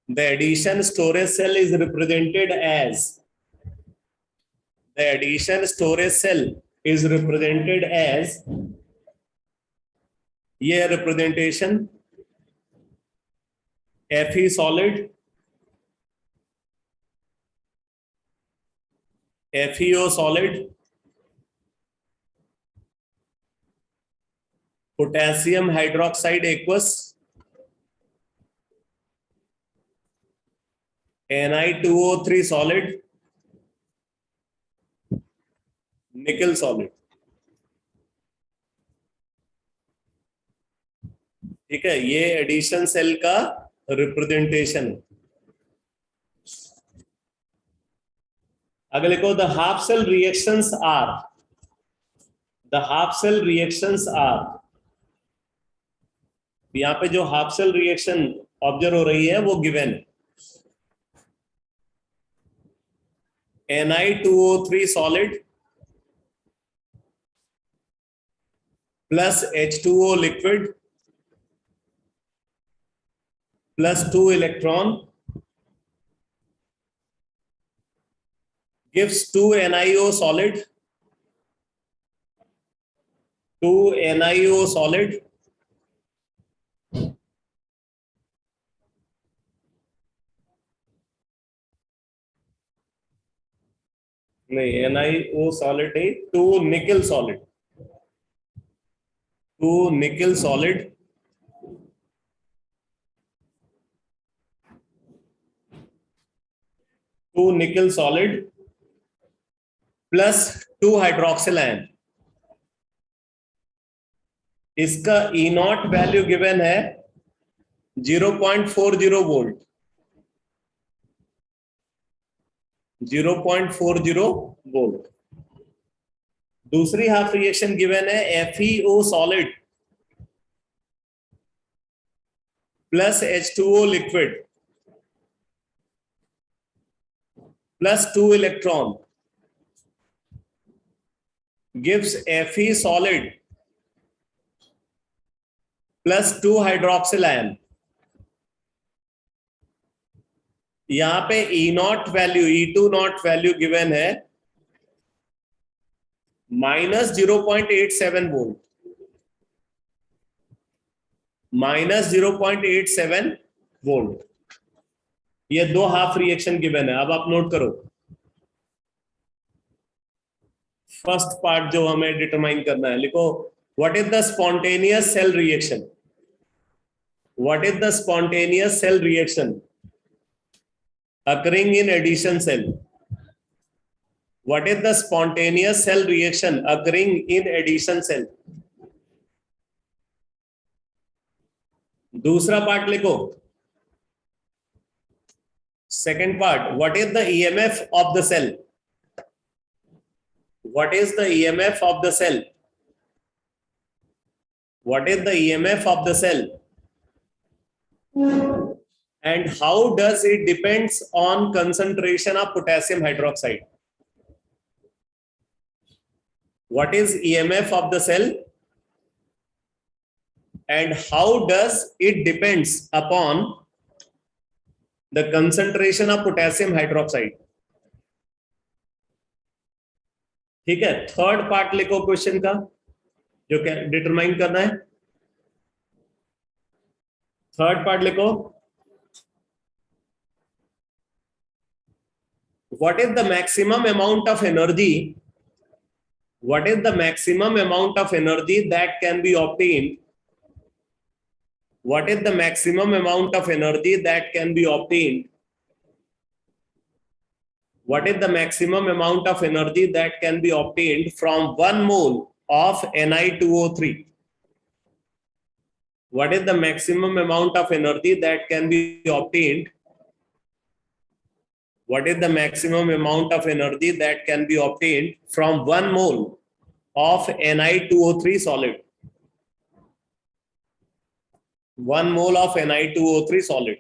the addition storage cell is represented as, the addition storage cell is represented as, ये representation Fe solid, FeO solid, potassium hydroxide aqueous, Ni2O3 solid, nickel solid। ठीक है, ये addition cell का representation है। अगर लिखो the half cell reactions are, the half cell reactions are, यहां पे जो हाफ सेल रिएक्शन ऑब्जर्व हो रही है वो गिवन है, Ni2O3 solid plus H2O liquid plus 2 electron gives 2 NiO solid, 2 NiO solid नहीं, NiO solid नहीं, 2 nickel solid, 2 nickel solid plus 2 hydroxyl ion. इसका E नॉट वैल्यू गिवन है 0.40 वोल्ट, 0.40 वोल्ट। दूसरी हाफ रिएक्शन गिवन है FeO solid plus H2O liquid plus 2 electron gives Fe solid plus 2 hydroxyl ion। यहां पे E not value, E2 not value given है -0.87 volt, -0.87 volt. ये दो half reaction given है। अब आप नोट करो, फर्स्ट पार्ट जो हमें डिटरमाइन करना है, लिखो what is the spontaneous cell reaction, what is the spontaneous cell reaction occurring in addition cell, what is the spontaneous cell reaction occurring in addition cell। दूसरा पार्ट लिखो, second part, what is the EMF of the cell, what is the EMF of the cell, what is the EMF of the cell and how does it depends on concentration of potassium hydroxide। what is EMF of the cell and how does it depends upon the concentration of potassium hydroxide. ठीक है, third part लिखो question का जो determine करना है. Third part लिखो. What is the maximum amount of energy? What is the maximum amount of energy that can be obtained? What is the maximum amount of energy that can be obtained? What is the maximum amount of energy that can be obtained from 1 mole of Ni2O3? What is the maximum amount of energy that can be obtained? What is the maximum amount of energy that can be obtained from 1 mole of Ni2O3 solid? 1 mole of Ni2O3 solid.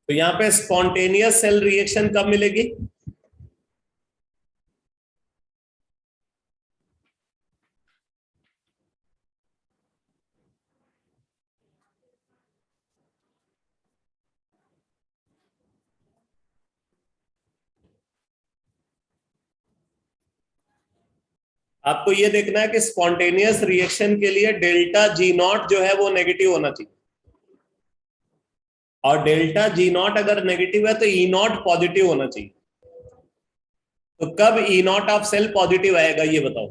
तो यहां पे spontaneous cell reaction कब मिलेगी? आपको ये देखना है कि स्पॉन्टेनियस रिएक्शन के लिए डेल्टा जी नॉट जो है वो नेगेटिव होना चाहिए, और डेल्टा जी नॉट अगर नेगेटिव है तो ई नॉट पॉजिटिव होना चाहिए. तो कब ई नॉट ऑफ सेल पॉजिटिव आएगा ये बताओ.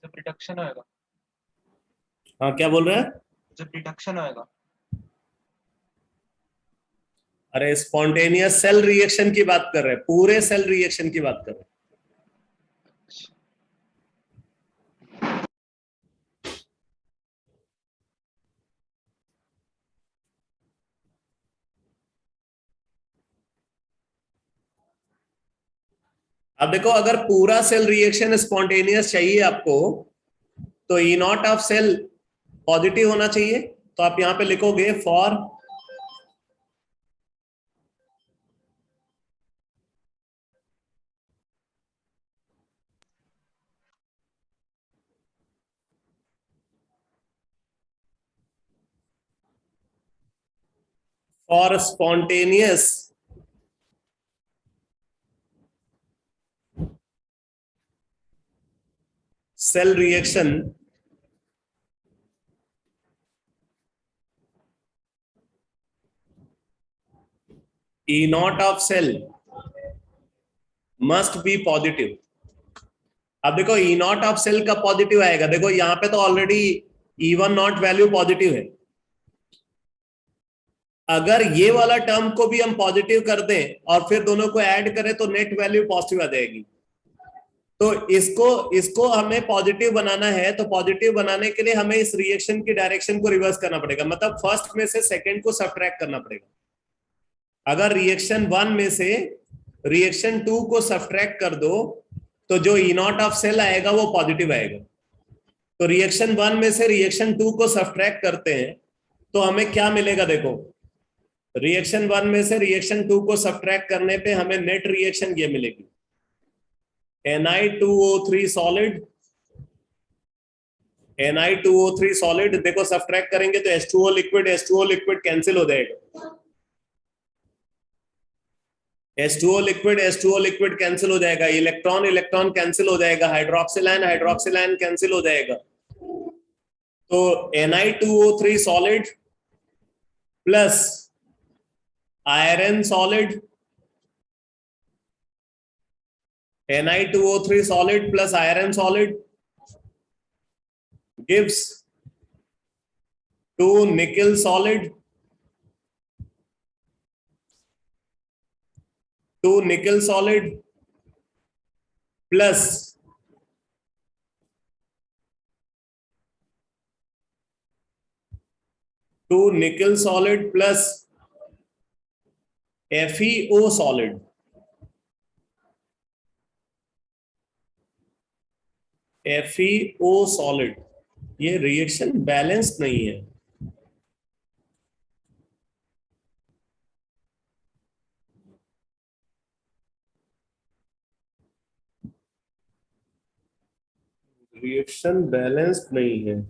जब रिडक्शन होएगा.
हाँ, क्या बोल रहे हैं?
जब रिडक्शन होएगा.
अरे स्पॉन्टेनियस सेल रिएक्शन की बात कर रहे हैं, पूरे सेल रिएक्शन की बात कर रहे हैं. अब देखो, अगर पूरा सेल रिएक्शन स्पॉन्टेनियस चाहिए आपको तो E naught of cell positive होना चाहिए. तो आप यहां पे लिखोगे for spontaneous cell reaction, E naught of cell must be positive. अब देखो E naught of cell कब पॉजिटिव आएगा? देखो यहां पे तो already E1 not value positive है. अगर ये वाला टर्म को भी हम पॉजिटिव कर दें और फिर दोनों को ऐड करें तो नेट वैल्यू पॉजिटिव आ जाएगी. तो इसको हमें पॉजिटिव बनाना है, तो पॉजिटिव बनाने के लिए हमें इस रिएक्शन की डायरेक्शन को रिवर्स करना पड़ेगा, मतलब फर्स्ट में से सेकंड को सब्ट्रैक्ट करना पड़ेगा. अगर रिएक्शन 1 में से रिएक्शन 2 को सब्ट्रैक्ट कर दो तो जो ई नॉट ऑफ सेल आएगा वो पॉजिटिव आएगा. तो रिएक्शन 1 में से रिएक्शन 2 को सब्ट्रैक्ट करते हैं तो हमें क्या मिलेगा? देखो, रिएक्शन 1 में से रिएक्शन 2 को सब्ट्रैक्ट करने पे हमें नेट रिएक्शन ये मिलेगी, Ni2O3 सॉलिड, Ni2O3 सॉलिड. देखो सब्ट्रैक्ट करेंगे तो H2O लिक्विड कैंसिल हो जाएगा. H2O लिक्विड कैंसिल हो जाएगा. इलेक्ट्रॉन कैंसिल हो जाएगा. हाइड्रोक्सिल आयन कैंसिल हो जाएगा. तो Ni2O3 solid plus iron solid, Ni2O3 solid plus iron solid gives 2 nickel solid, 2 nickel solid plus to निकल solid plus FeO solid, FeO solid, ये reaction balance नहीं है। रिएक्शन बैलेंस नहीं है।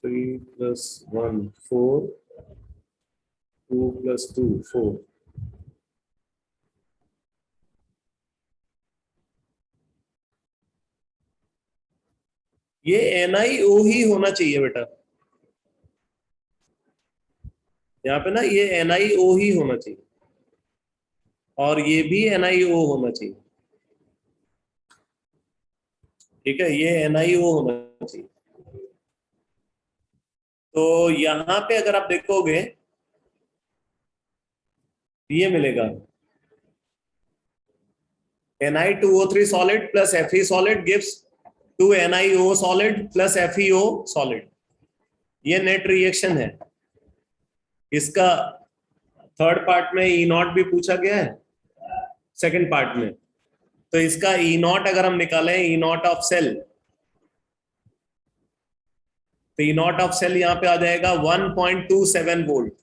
3 + 1 4, 2 + 2 4। ये NiO ही होना चाहिए बेटा, यहाँ पे ना ये NiO ही होना चाहिए, और ये भी NiO होना चाहिए। ठीक है, ये NiO होना चाहिए। तो यहां पे अगर आप देखोगे ये मिलेगा Na2O3 solid plus Fe solid gives 2 NiO solid plus FeO solid। ये नेट रिएक्शन है। इसका थर्ड पार्ट में E0 भी पूछा गया है, सेकंड पार्ट में। तो इसका E0 अगर हम निकालें, E0 ऑफ सेल, तो E0 ऑफ सेल यहां पे आ जाएगा 1.27 volt.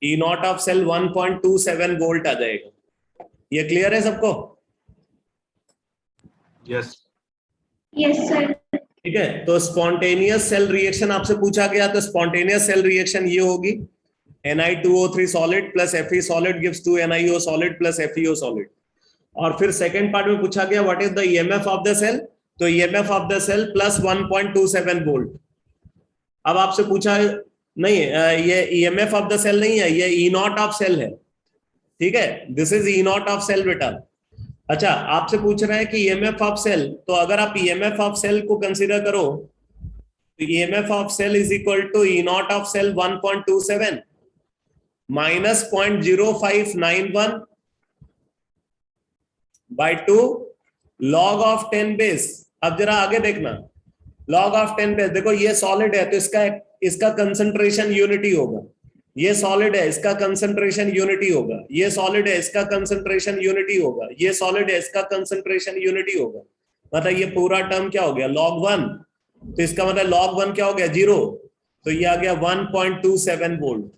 E0 of cell 1.27 volt आ जाएगा। ये क्लियर है सबको?
Yes
yes sir.
ठीक है, तो स्पॉन्टेनियस सेल रिएक्शन आपसे पूछा गया, तो स्पॉन्टेनियस सेल रिएक्शन ये होगी Na2O3 solid plus Fe solid gives 2 NiO solid plus FeO solid। और फिर सेकंड पार्ट में पूछा गया what is the EMF of the cell, तो EMF of the cell plus 1.27 volt. अब आपसे पूछा नहीं, ये EMF ऑफ द सेल नहीं है, ये E0 ऑफ सेल है। ठीक है, this is E0 of cell बेटा। अच्छा, आपसे पूछ रहा है कि EMF ऑफ सेल, तो अगर आप EMF ऑफ सेल को कंसीडर करो तो EMF of cell is equal to E0 of cell 1.27 minus 0.0591 by 2 log of 10 base. अब जरा आगे देखना, log ऑफ 10 बेस, देखो ये सॉलिड है तो इसका कंसंट्रेशन यूनिटी होगा। ये सॉलिड है, इसका कंसंट्रेशन यूनिटी होगा। ये सॉलिड है, इसका कंसंट्रेशन यूनिटी होगा। ये सॉलिड है, इसका कंसंट्रेशन यूनिटी होगा। मतलब ये पूरा टर्म क्या हो गया, log 1। तो इसका मतलब log 1 क्या हो गया, 0। तो ये आ गया 1.27 वोल्ट।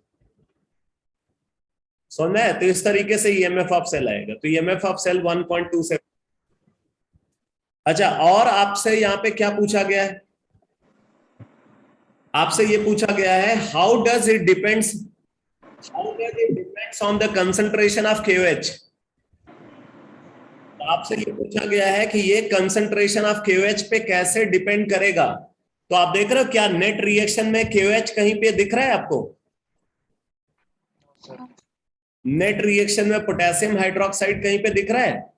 समझ में? तो इस तरीके से EMF ऑफ सेल आएगा। तो EMF ऑफ सेल 1.27। अच्छा, और आपसे यहाँ पे क्या पूछा गया है, आपसे ये पूछा गया है how does it depends on the concentration of KOH। तो आपसे ये पूछा गया है कि ये कंसंट्रेशन ऑफ KOH पे कैसे डिपेंड करेगा। तो आप देख रहे हो क्या नेट रिएक्शन में KOH कहीं पे दिख रहा है आपको? नेट रिएक्शन में पोटेशियम हाइड्रोक्साइड कहीं पे दिख रहा है?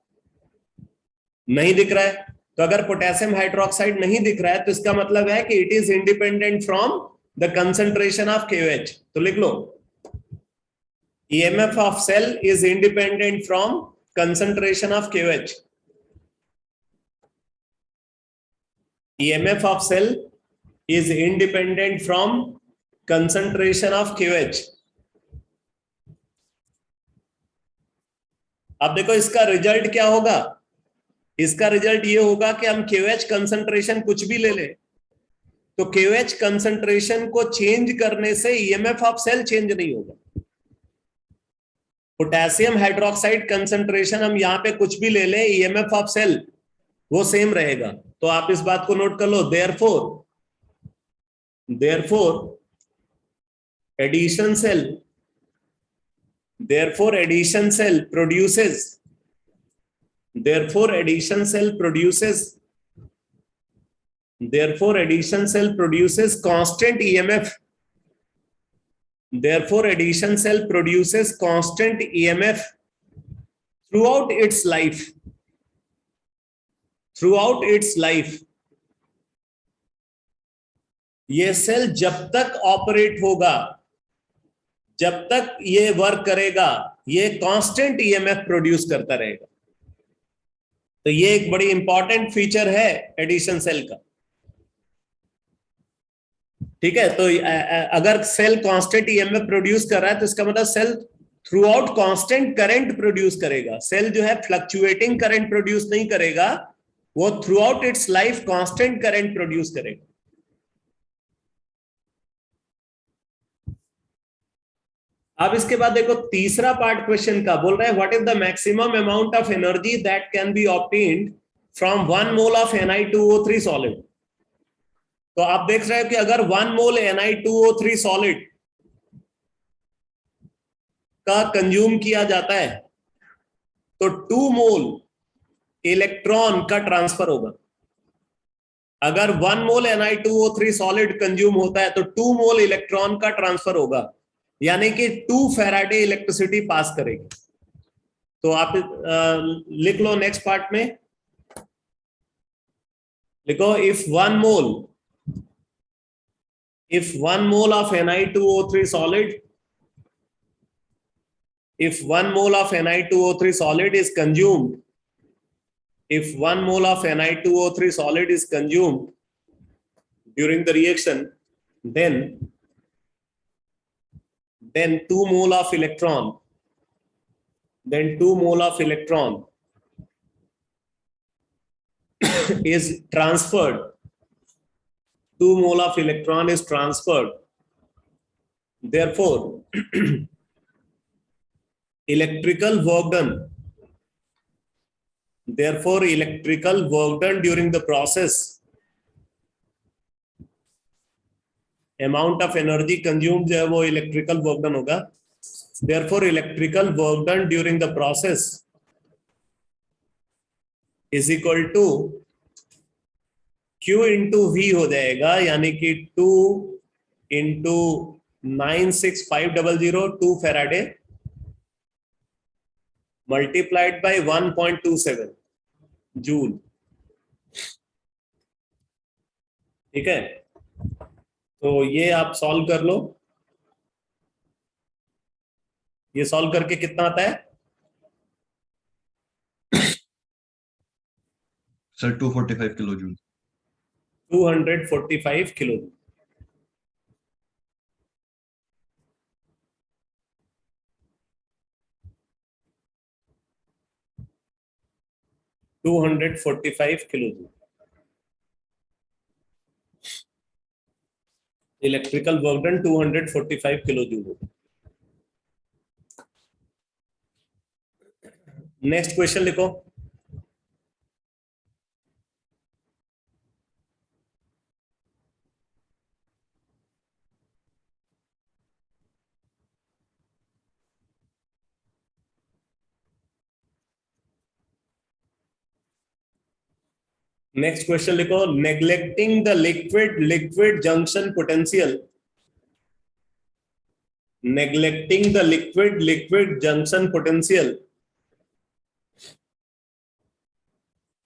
नहीं दिख रहा है। तो अगर पोटेशियम हाइड्रोक्साइड नहीं दिख रहा है तो इसका मतलब है कि it is independent from the concentration of KOH। तो लिख लो, EMF of cell is independent from concentration of KOH। EMF of cell is independent from concentration of KOH। अब देखो इसका रिजल्ट क्या होगा, इसका रिजल्ट ये होगा कि हम KOH कंसंट्रेशन कुछ भी ले ले तो KOH कंसंट्रेशन को चेंज करने से EMF ऑफ सेल चेंज नहीं होगा। पोटेशियम हाइड्रोक्साइड कंसंट्रेशन हम यहां पे कुछ भी ले ले, EMF ऑफ सेल वो सेम रहेगा। तो आप इस बात को नोट कर लो, therefore addition cell produces constant EMF। Therefore, addition cell produces constant EMF throughout its life। Throughout its life, ये सेल जब तक ऑपरेट होगा, जब तक ये वर्क करेगा, ये कांस्टेंट EMF प्रोड्यूस करता रहेगा। तो ये एक बड़ी इंपॉर्टेंट फीचर है एडिशन सेल का। ठीक है, तो अगर सेल कांस्टेंट ईएमएफ प्रोड्यूस कर रहा है तो इसका मतलब cell throughout constant current produce करेगा। सेल जो है फ्लक्चुएटिंग करंट प्रोड्यूस नहीं करेगा, वो throughout its life constant current produce करेगा। अब इसके बाद देखो तीसरा पार्ट क्वेश्चन का बोल रहा है what is the maximum amount of energy that can be obtained from 1 mole of Na2O3 solid. तो आप देख रहे हो कि अगर 1 मोल Na2O3 सॉलिड का कंज्यूम किया जाता है तो 2 मोल इलेक्ट्रॉन का ट्रांसफर होगा। अगर 1 मोल Na2O3 सॉलिड कंज्यूम होता है तो 2 मोल इलेक्ट्रॉन का ट्रांसफर होगा, यानी कि 2 फैराडे इलेक्ट्रिसिटी पास करेगी। तो आप लिख लो नेक्स्ट पार्ट में, लिखो if 1 mole of Na2O3 solid, if 1 mole of Na2O3 solid is consumed, if 1 mole of Na2O3 solid is consumed during the reaction, then 2 mole of electron, is transferred. 2 mole of electron is transferred. Therefore, electrical work done during the process, amount of energy consumed जो है वो electrical work done होगा। Therefore, electrical work done during the process is equal to Q into V हो जाएगा, यानी कि 2 into 96500 2 Faraday multiplied by 1.27 joule. ठीक है, तो ये आप सॉल्व कर लो। ये सॉल्व करके कितना आता है
sir? 245 kilo joule.
245 kilo. Electrical work done 245 kilo joule. Next question लिखो। नेक्स्ट क्वेश्चन लिखो, neglecting the liquid junction potential, neglecting the liquid junction potential,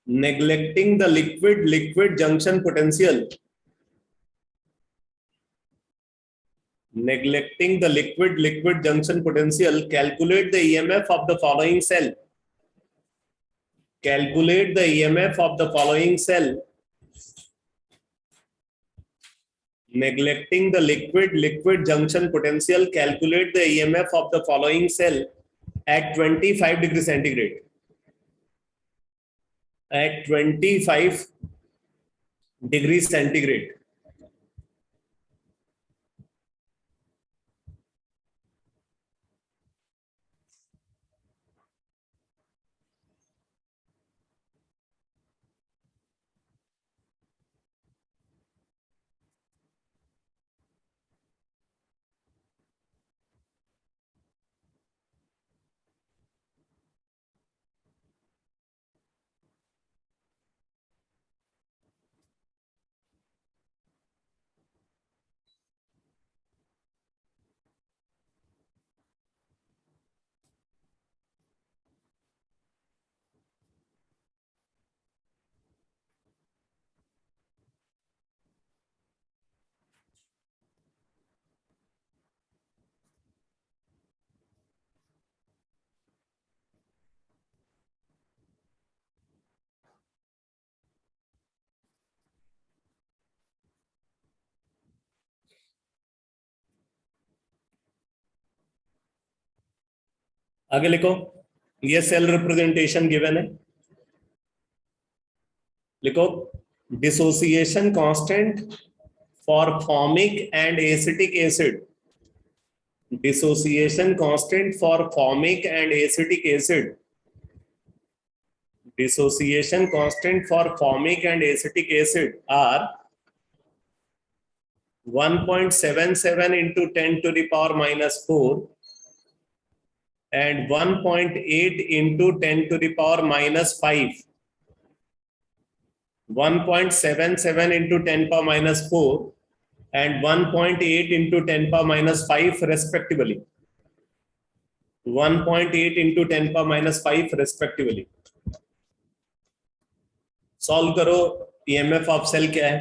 neglecting the liquid junction potential, neglecting the liquid junction potential, calculate the EMF of the following cell, calculate the EMF of the following cell, neglecting the liquid junction potential, calculate the EMF of the following cell at 25 degree centigrade, at 25 degree centigrade। आगे लिखो, ये cell representation given है, लिखो dissociation constant for formic and acetic acid, dissociation constant for formic and acetic acid, dissociation constant for formic and acetic acid are 1.77 into 10 to the power minus 4 and 1.8 into 10 to the power minus 5. 1.77 into 10 power minus 4 and 1.8 into 10 power minus 5 respectively. 1.8 into 10 power minus 5 respectively. Solve करो, EMF of cell क्या है?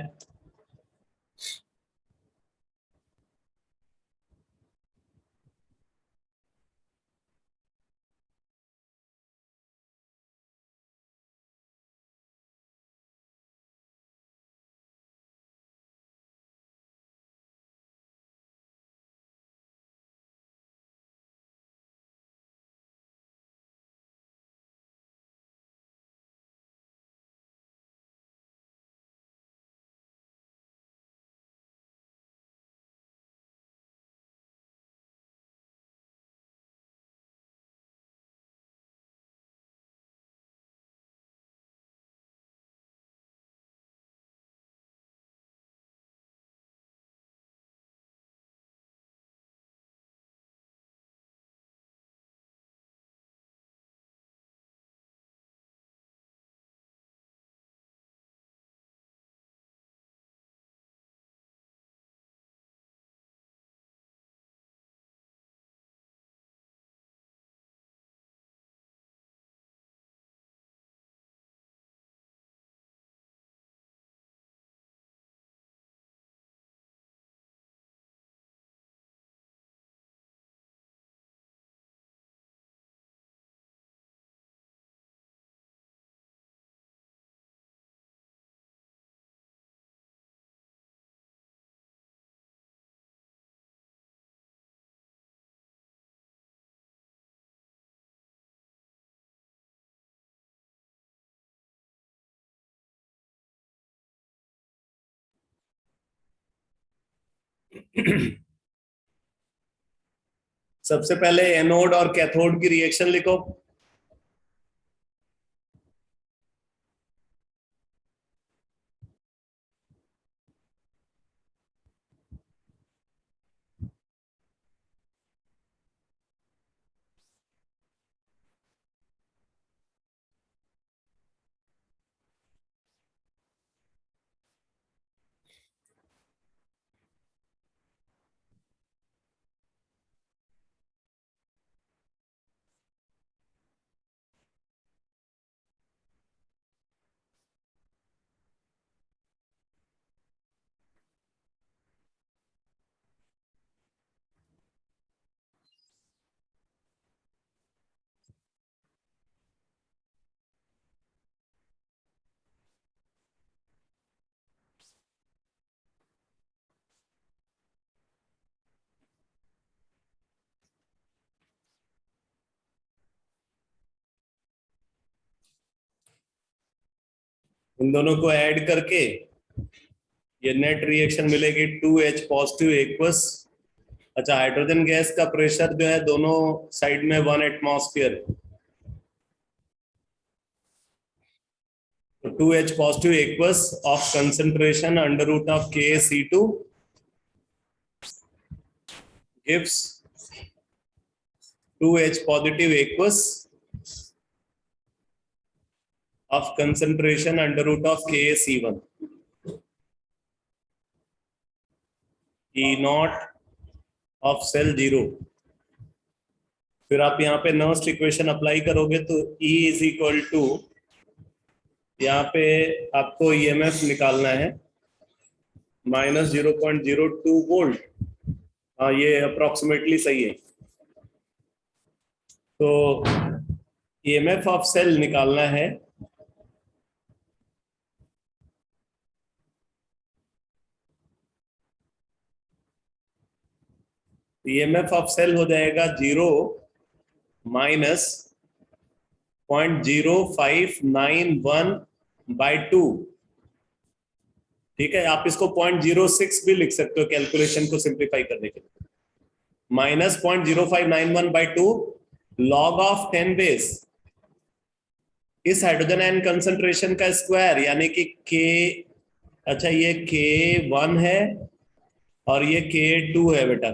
सबसे पहले anode और cathode की reaction लिखो। इन दोनों को ऐड करके ये नेट रिएक्शन मिलेगी 2H पॉजिटिव एक्वस। अच्छा, हाइड्रोजन गैस का प्रेशर जो है दोनों साइड में 1 एटमॉस्फेयर है, तो 2H positive aqueous of concentration under root of KaC2 gives 2H positive aqueous of concentration under root of KaC1. E naught of cell 0. फिर आप यहाँ पे नर्स्ट इक्वेशन अप्लाई करोगे तो E इज इक्वल टू, यहाँ पे आपको ईएमएफ निकालना है -0.02 वोल्ट। हाँ, ये अप्रोक्सीमेटली सही है। तो ईएमएफ ऑफ सेल निकालना है ईएमएफ ऑफ सेल हो जाएगा 0 माइनस 0.0591/2। ठीक है, आप इसको 0.06 भी लिख सकते हो कैलकुलेशन को सिंप्लीफाई करने के लिए। माइनस 0.0591/2 लॉग ऑफ 10 बेस इस हाइड्रोजन आयन कंसंट्रेशन का स्क्वायर, यानी कि के, अच्छा ये K1 है और ये K2 है बेटा,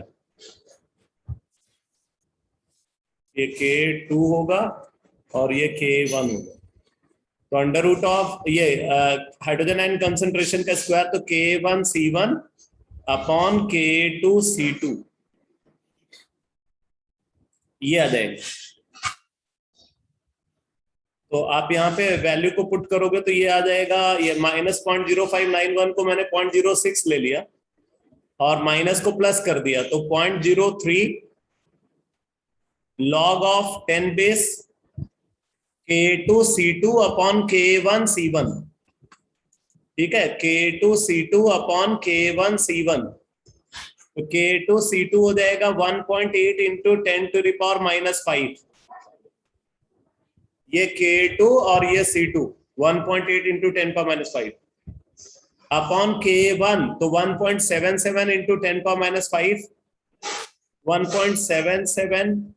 ये K2 होगा और ये K1 होगा। तो अंडर रूट ऑफ ये हाइड्रोजन आयन कंसंट्रेशन का स्क्वायर, तो K1C1 अपॉन K2C2 ये आ जाएगा। तो आप यहाँ पे वैल्यू को पुट करोगे तो ये आ जाएगा, ये माइनस 0.0591 को मैंने 0.06 ले लिया और माइनस को प्लस कर दिया, तो 0.03 log of 10 base K2C2 upon K1C1। ठीक है, K2C2 अपॉन K1C1, तो K2C2 हो जाएगा 1.8 इंटू 10⁻⁻5। ये K2 और ये C2 1.8 इंटू 10⁻⁻5 अपॉन K1, तो 1.77 into 10⁻⁻5, 1.77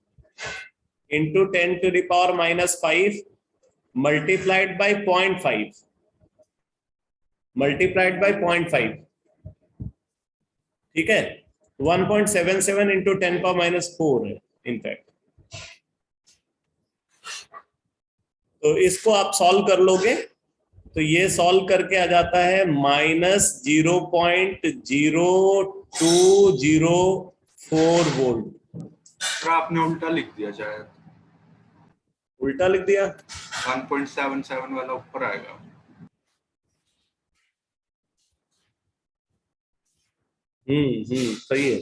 into 10⁻⁻5 multiplied by 0.5, multiplied by 0.5। ठीक है, 1.77 इंटू 10⁻⁴ है इनफैक्ट। तो इसको आप सॉल्व कर लोगे तो ये सॉल्व करके आ जाता है -0.0204 वोल्ट।
सर आपने उल्टा लिख दिया शायद,
उल्टा लिख दिया,
1.77 वाला ऊपर आएगा।
सही है।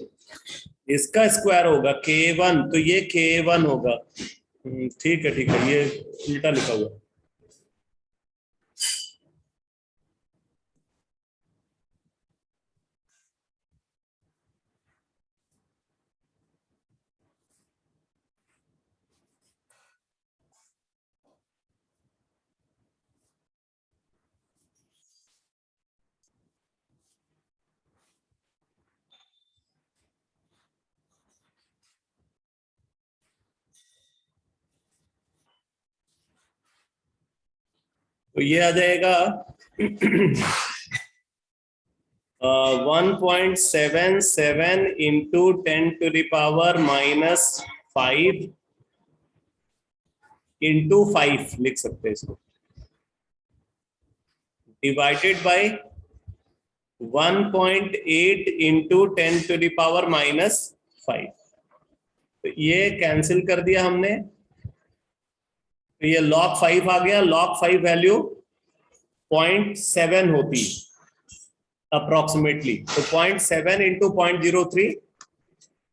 इसका स्क्वायर होगा K1, तो ये K1 होगा। ठीक है ठीक है, ये उल्टा लिखा हुआ। तो ये आ जाएगा 1.77 इंटू 10⁻⁻5 इंटू 5 लिख सकते हैं इसको, डिवाइडेड बाय 1.8 इंटू 10⁻⁻5। तो ये कैंसिल कर दिया हमने, तो ये log 5 आ गया। log 5 वैल्यू 0.7 होती है अप्रोक्सीमेटली, तो 0.7 इंटू 0.03,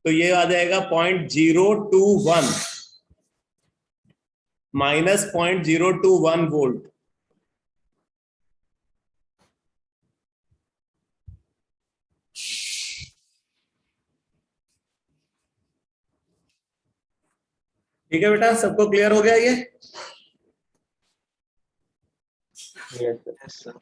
तो ये आ जाएगा 0.021 माइनस 0.021 वोल्ट। ठीक है बेटा, सबको क्लियर हो गया ये?
Yes sir.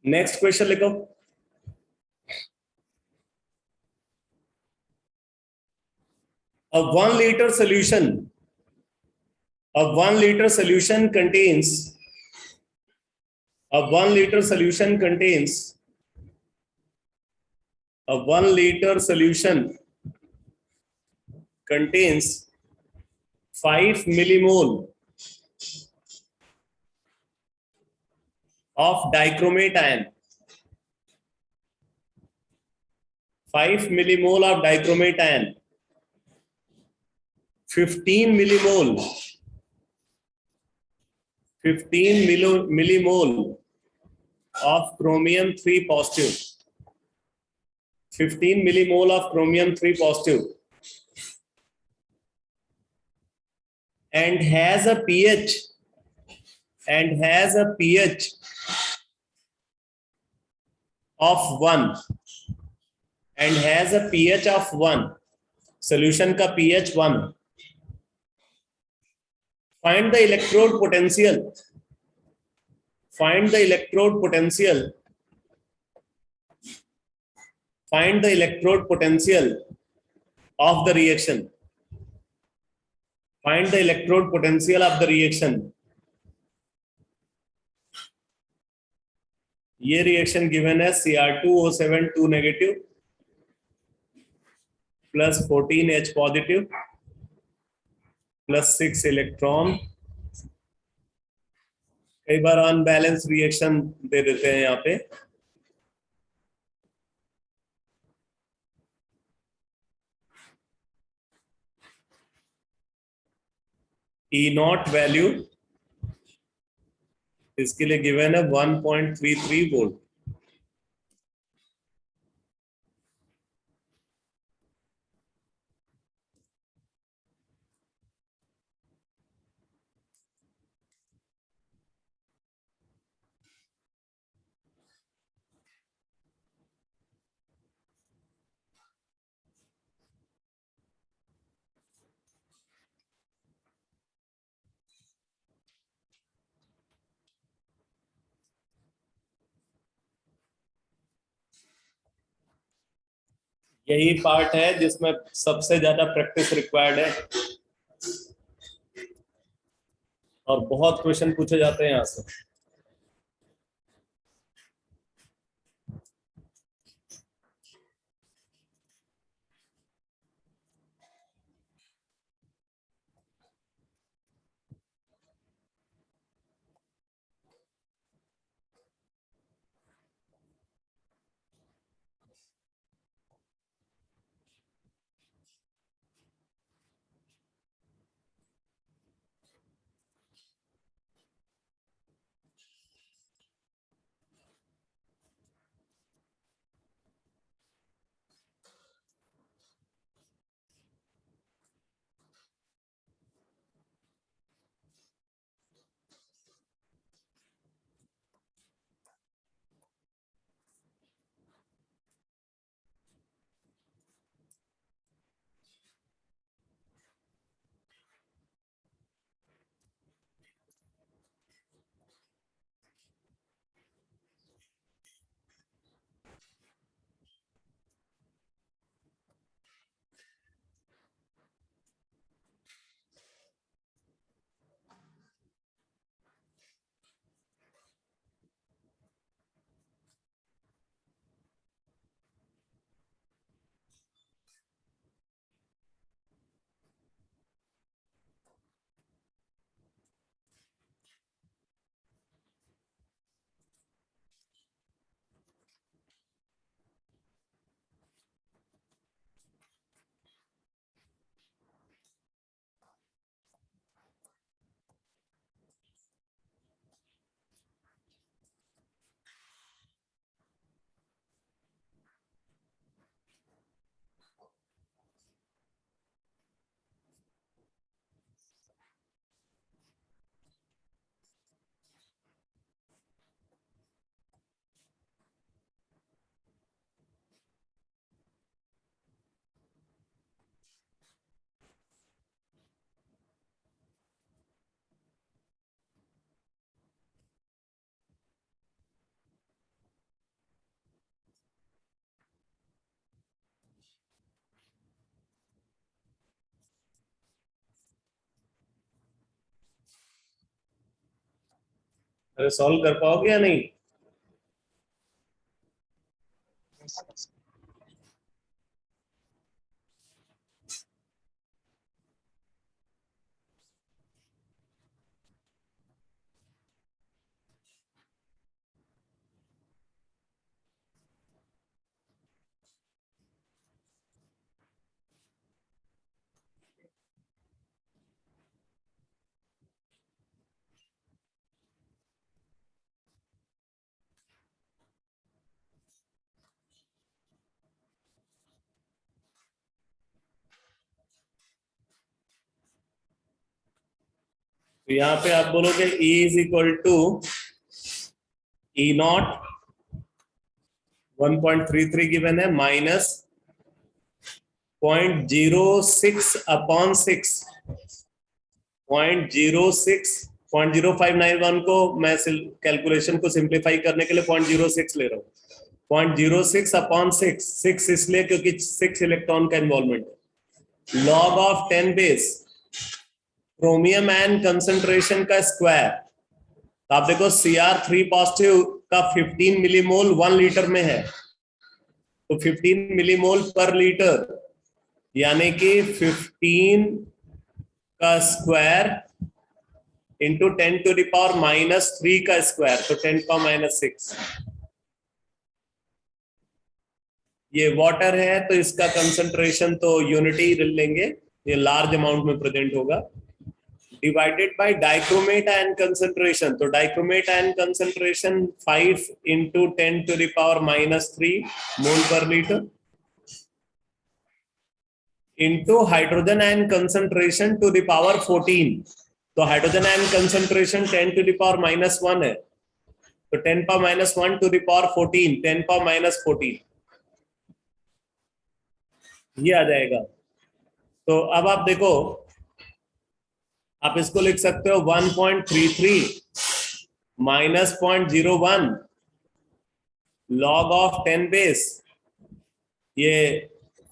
नेक्स्ट क्वेश्चन लिखो। A 1 liter solution, a 1 liter solution contains, a 1 liter solution contains, a 1 liter solution contains 5 millimole of dichromate ion, 5 millimole of dichromate ion 15 millimole 15 millimole of chromium 3 positive, 15 millimole of chromium 3 positive, and has a pH of 1 and has a pH of 1, solution का pH 1. Find the electrode potential. Find the electrode potential. Find the electrode potential of the reaction. Find the electrode potential of the reaction. ये reaction given है Cr2O7 2 negative plus 14H positive plus 6 electron. कई बार unbalance reaction दे देते हैं यहाँ पे. E not value इसके लिए given है 1.33 वोल्ट. यही पार्ट है जिसमें सबसे ज्यादा प्रैक्टिस रिक्वायर्ड है और बहुत क्वेश्चन पूछे जाते हैं यहाँ से. अरे सॉल्व कर पाओगे या नहीं? तो यहाँ पे आप बोलोगे E is equal to E naught 1.33 given है माइनस 0.06 अपॉन 6 0.0591 को मैं कैलकुलेशन को सिंप्लीफाई करने के लिए 0.06 ले रहा हूँ 0.06 अपॉन 6 इसलिए क्योंकि 6 इलेक्ट्रॉन का इन्वॉल्वमेंट है log of 10 base chromium ion concentration का स्क्वायर। तो आप देखो Cr3 पॉजिटिव का 15 मिलीमोल 1 लीटर में है तो 15 मिलीमोल पर लीटर यानी कि 15 का square into 10 to the power -3 का स्क्वायर तो 10 पावर -6 ये वाटर है तो इसका कंसंट्रेशन तो यूनिटी लेंगे ये लार्ज अमाउंट में प्रेजेंट होगा divided by dichromate ion concentration तो dichromate ion concentration 5 into 10 to the power -3 mole per litre into hydrogen ion concentration to the power 14 तो hydrogen ion concentration 10 to the power -1 है तो 10 power -1 to the power 14 10 power -14 ये आ जाएगा। तो अब आप देखो आप इसको लिख सकते हो 1.33 माइनस 0.01 लॉग ऑफ 10 बेस ये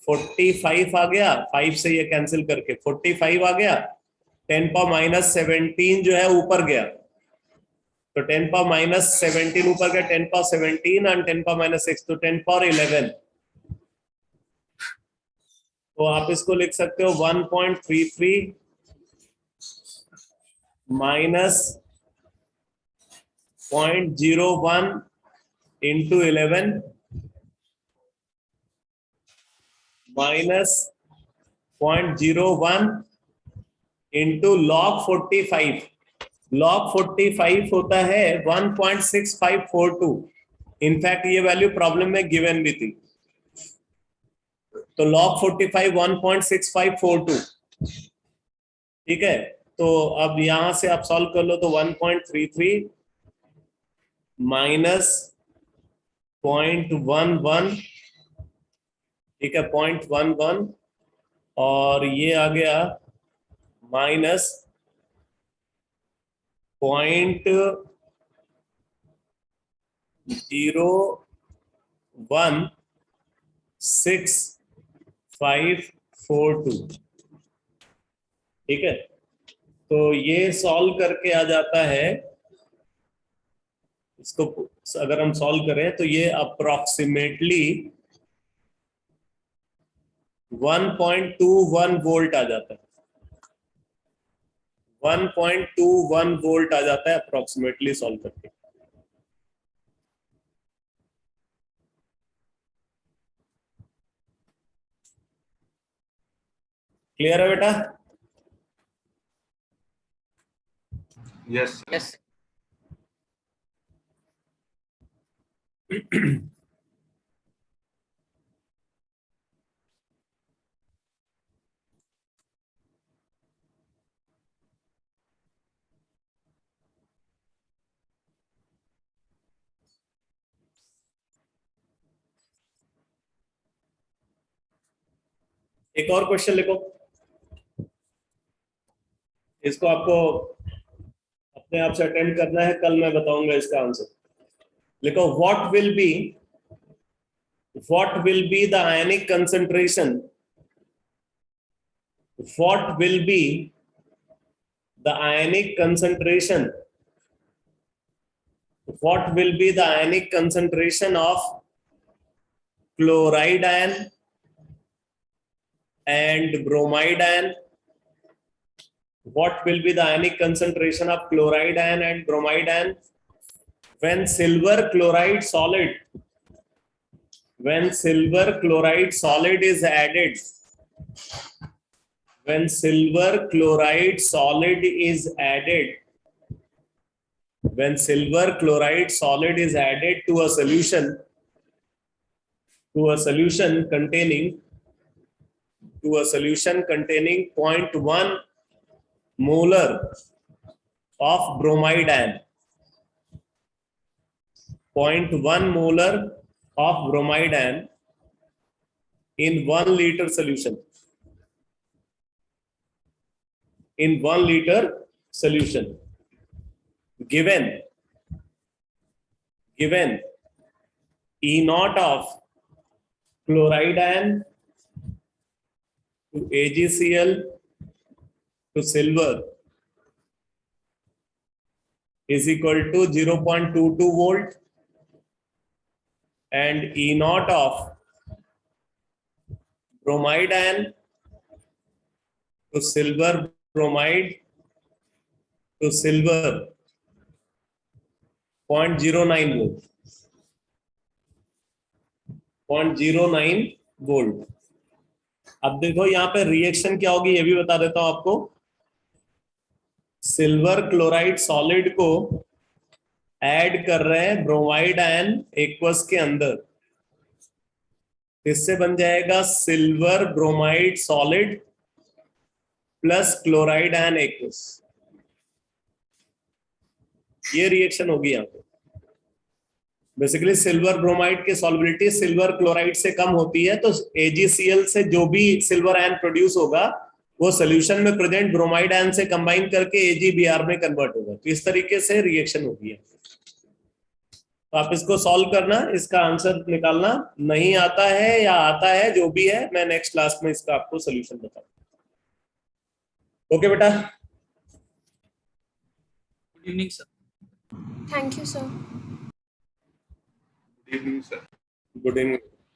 45 आ गया 5 से ये कैंसिल करके 45 आ गया 10 पावर -17 जो है ऊपर गया तो 10 पावर -17 ऊपर गया 10 पावर 17 एंड 10 पावर -6 तो 10 पावर 11 तो आप इसको लिख सकते हो 1.33 minus 0.01 into 11 minus 0.01 into log 45 log 45 होता है 1.6542 इनफैक्ट ये वैल्यू प्रॉब्लम में गिवन भी थी तो log 45 1.6542 ठीक है तो अब यहां से आप सॉल्व कर लो तो 1.33 माइनस 0.11 ठीक है 0.11 और ये आ गया माइनस 0.016542 ठीक है तो ये सॉल्व करके आ जाता है इसको अगर हम सॉल्व करें तो ये अप्रोक्सीमेटली 1.21 वोल्ट आ जाता है 1.21 वोल्ट आ जाता है अप्रोक्सीमेटली सॉल्व करके क्लियर है बेटा
यस
Yes.
एक और क्वेश्चन लिखो इसको आपको अपने आप से अटेम्प्ट करना है कल मैं बताऊंगा इसका आंसर लिखो what will be the ionic concentration what will be the ionic concentration what will be the ionic concentration of chloride ion and bromide ion? What will be the ionic concentration of chloride ion and bromide ion when silver chloride solid is added? When silver chloride solid is added to a solution containing 0.1 molar of bromide ion, 0.1 molar of bromide ion in 1 liter solution. In 1 liter solution, given E naught of chloride ion to AgCl to silver is equal to 0.22 volt, and E naught of bromide ion to silver bromide to silver 0.09 volt. 0.09 volt. अब देखो यहाँ पे reaction क्या होगी ये भी बता देता हूं आपको. सिल्वर क्लोराइड सॉलिड को ऐड कर रहे हैं ब्रोमाइड आयन एक्वस के अंदर. इससे बन जाएगा silver bromide solid plus chloride ion aqueous. ये रिएक्शन होगी यहाँ पे. बेसिकली सिल्वर ब्रोमाइड की सॉल्युबिलिटी सिल्वर क्लोराइड से कम होती है, तो AgCl से जो भी सिल्वर आयन प्रोड्यूस होगा वो सॉल्यूशन में प्रेजेंट ब्रोमाइड आयन से कंबाइन करके AgBr में कन्वर्ट होगा. तो इस तरीके से रिएक्शन होगी. तो आप इसको सॉल्व करना, इसका आंसर निकालना. नहीं आता है या आता है जो भी है, मैं नेक्स्ट क्लास में इसका आपको सोल्यूशन बताऊंगा. ओके बेटा.
Good evening sir.
Thank you sir.
Good evening, sir.
Good evening.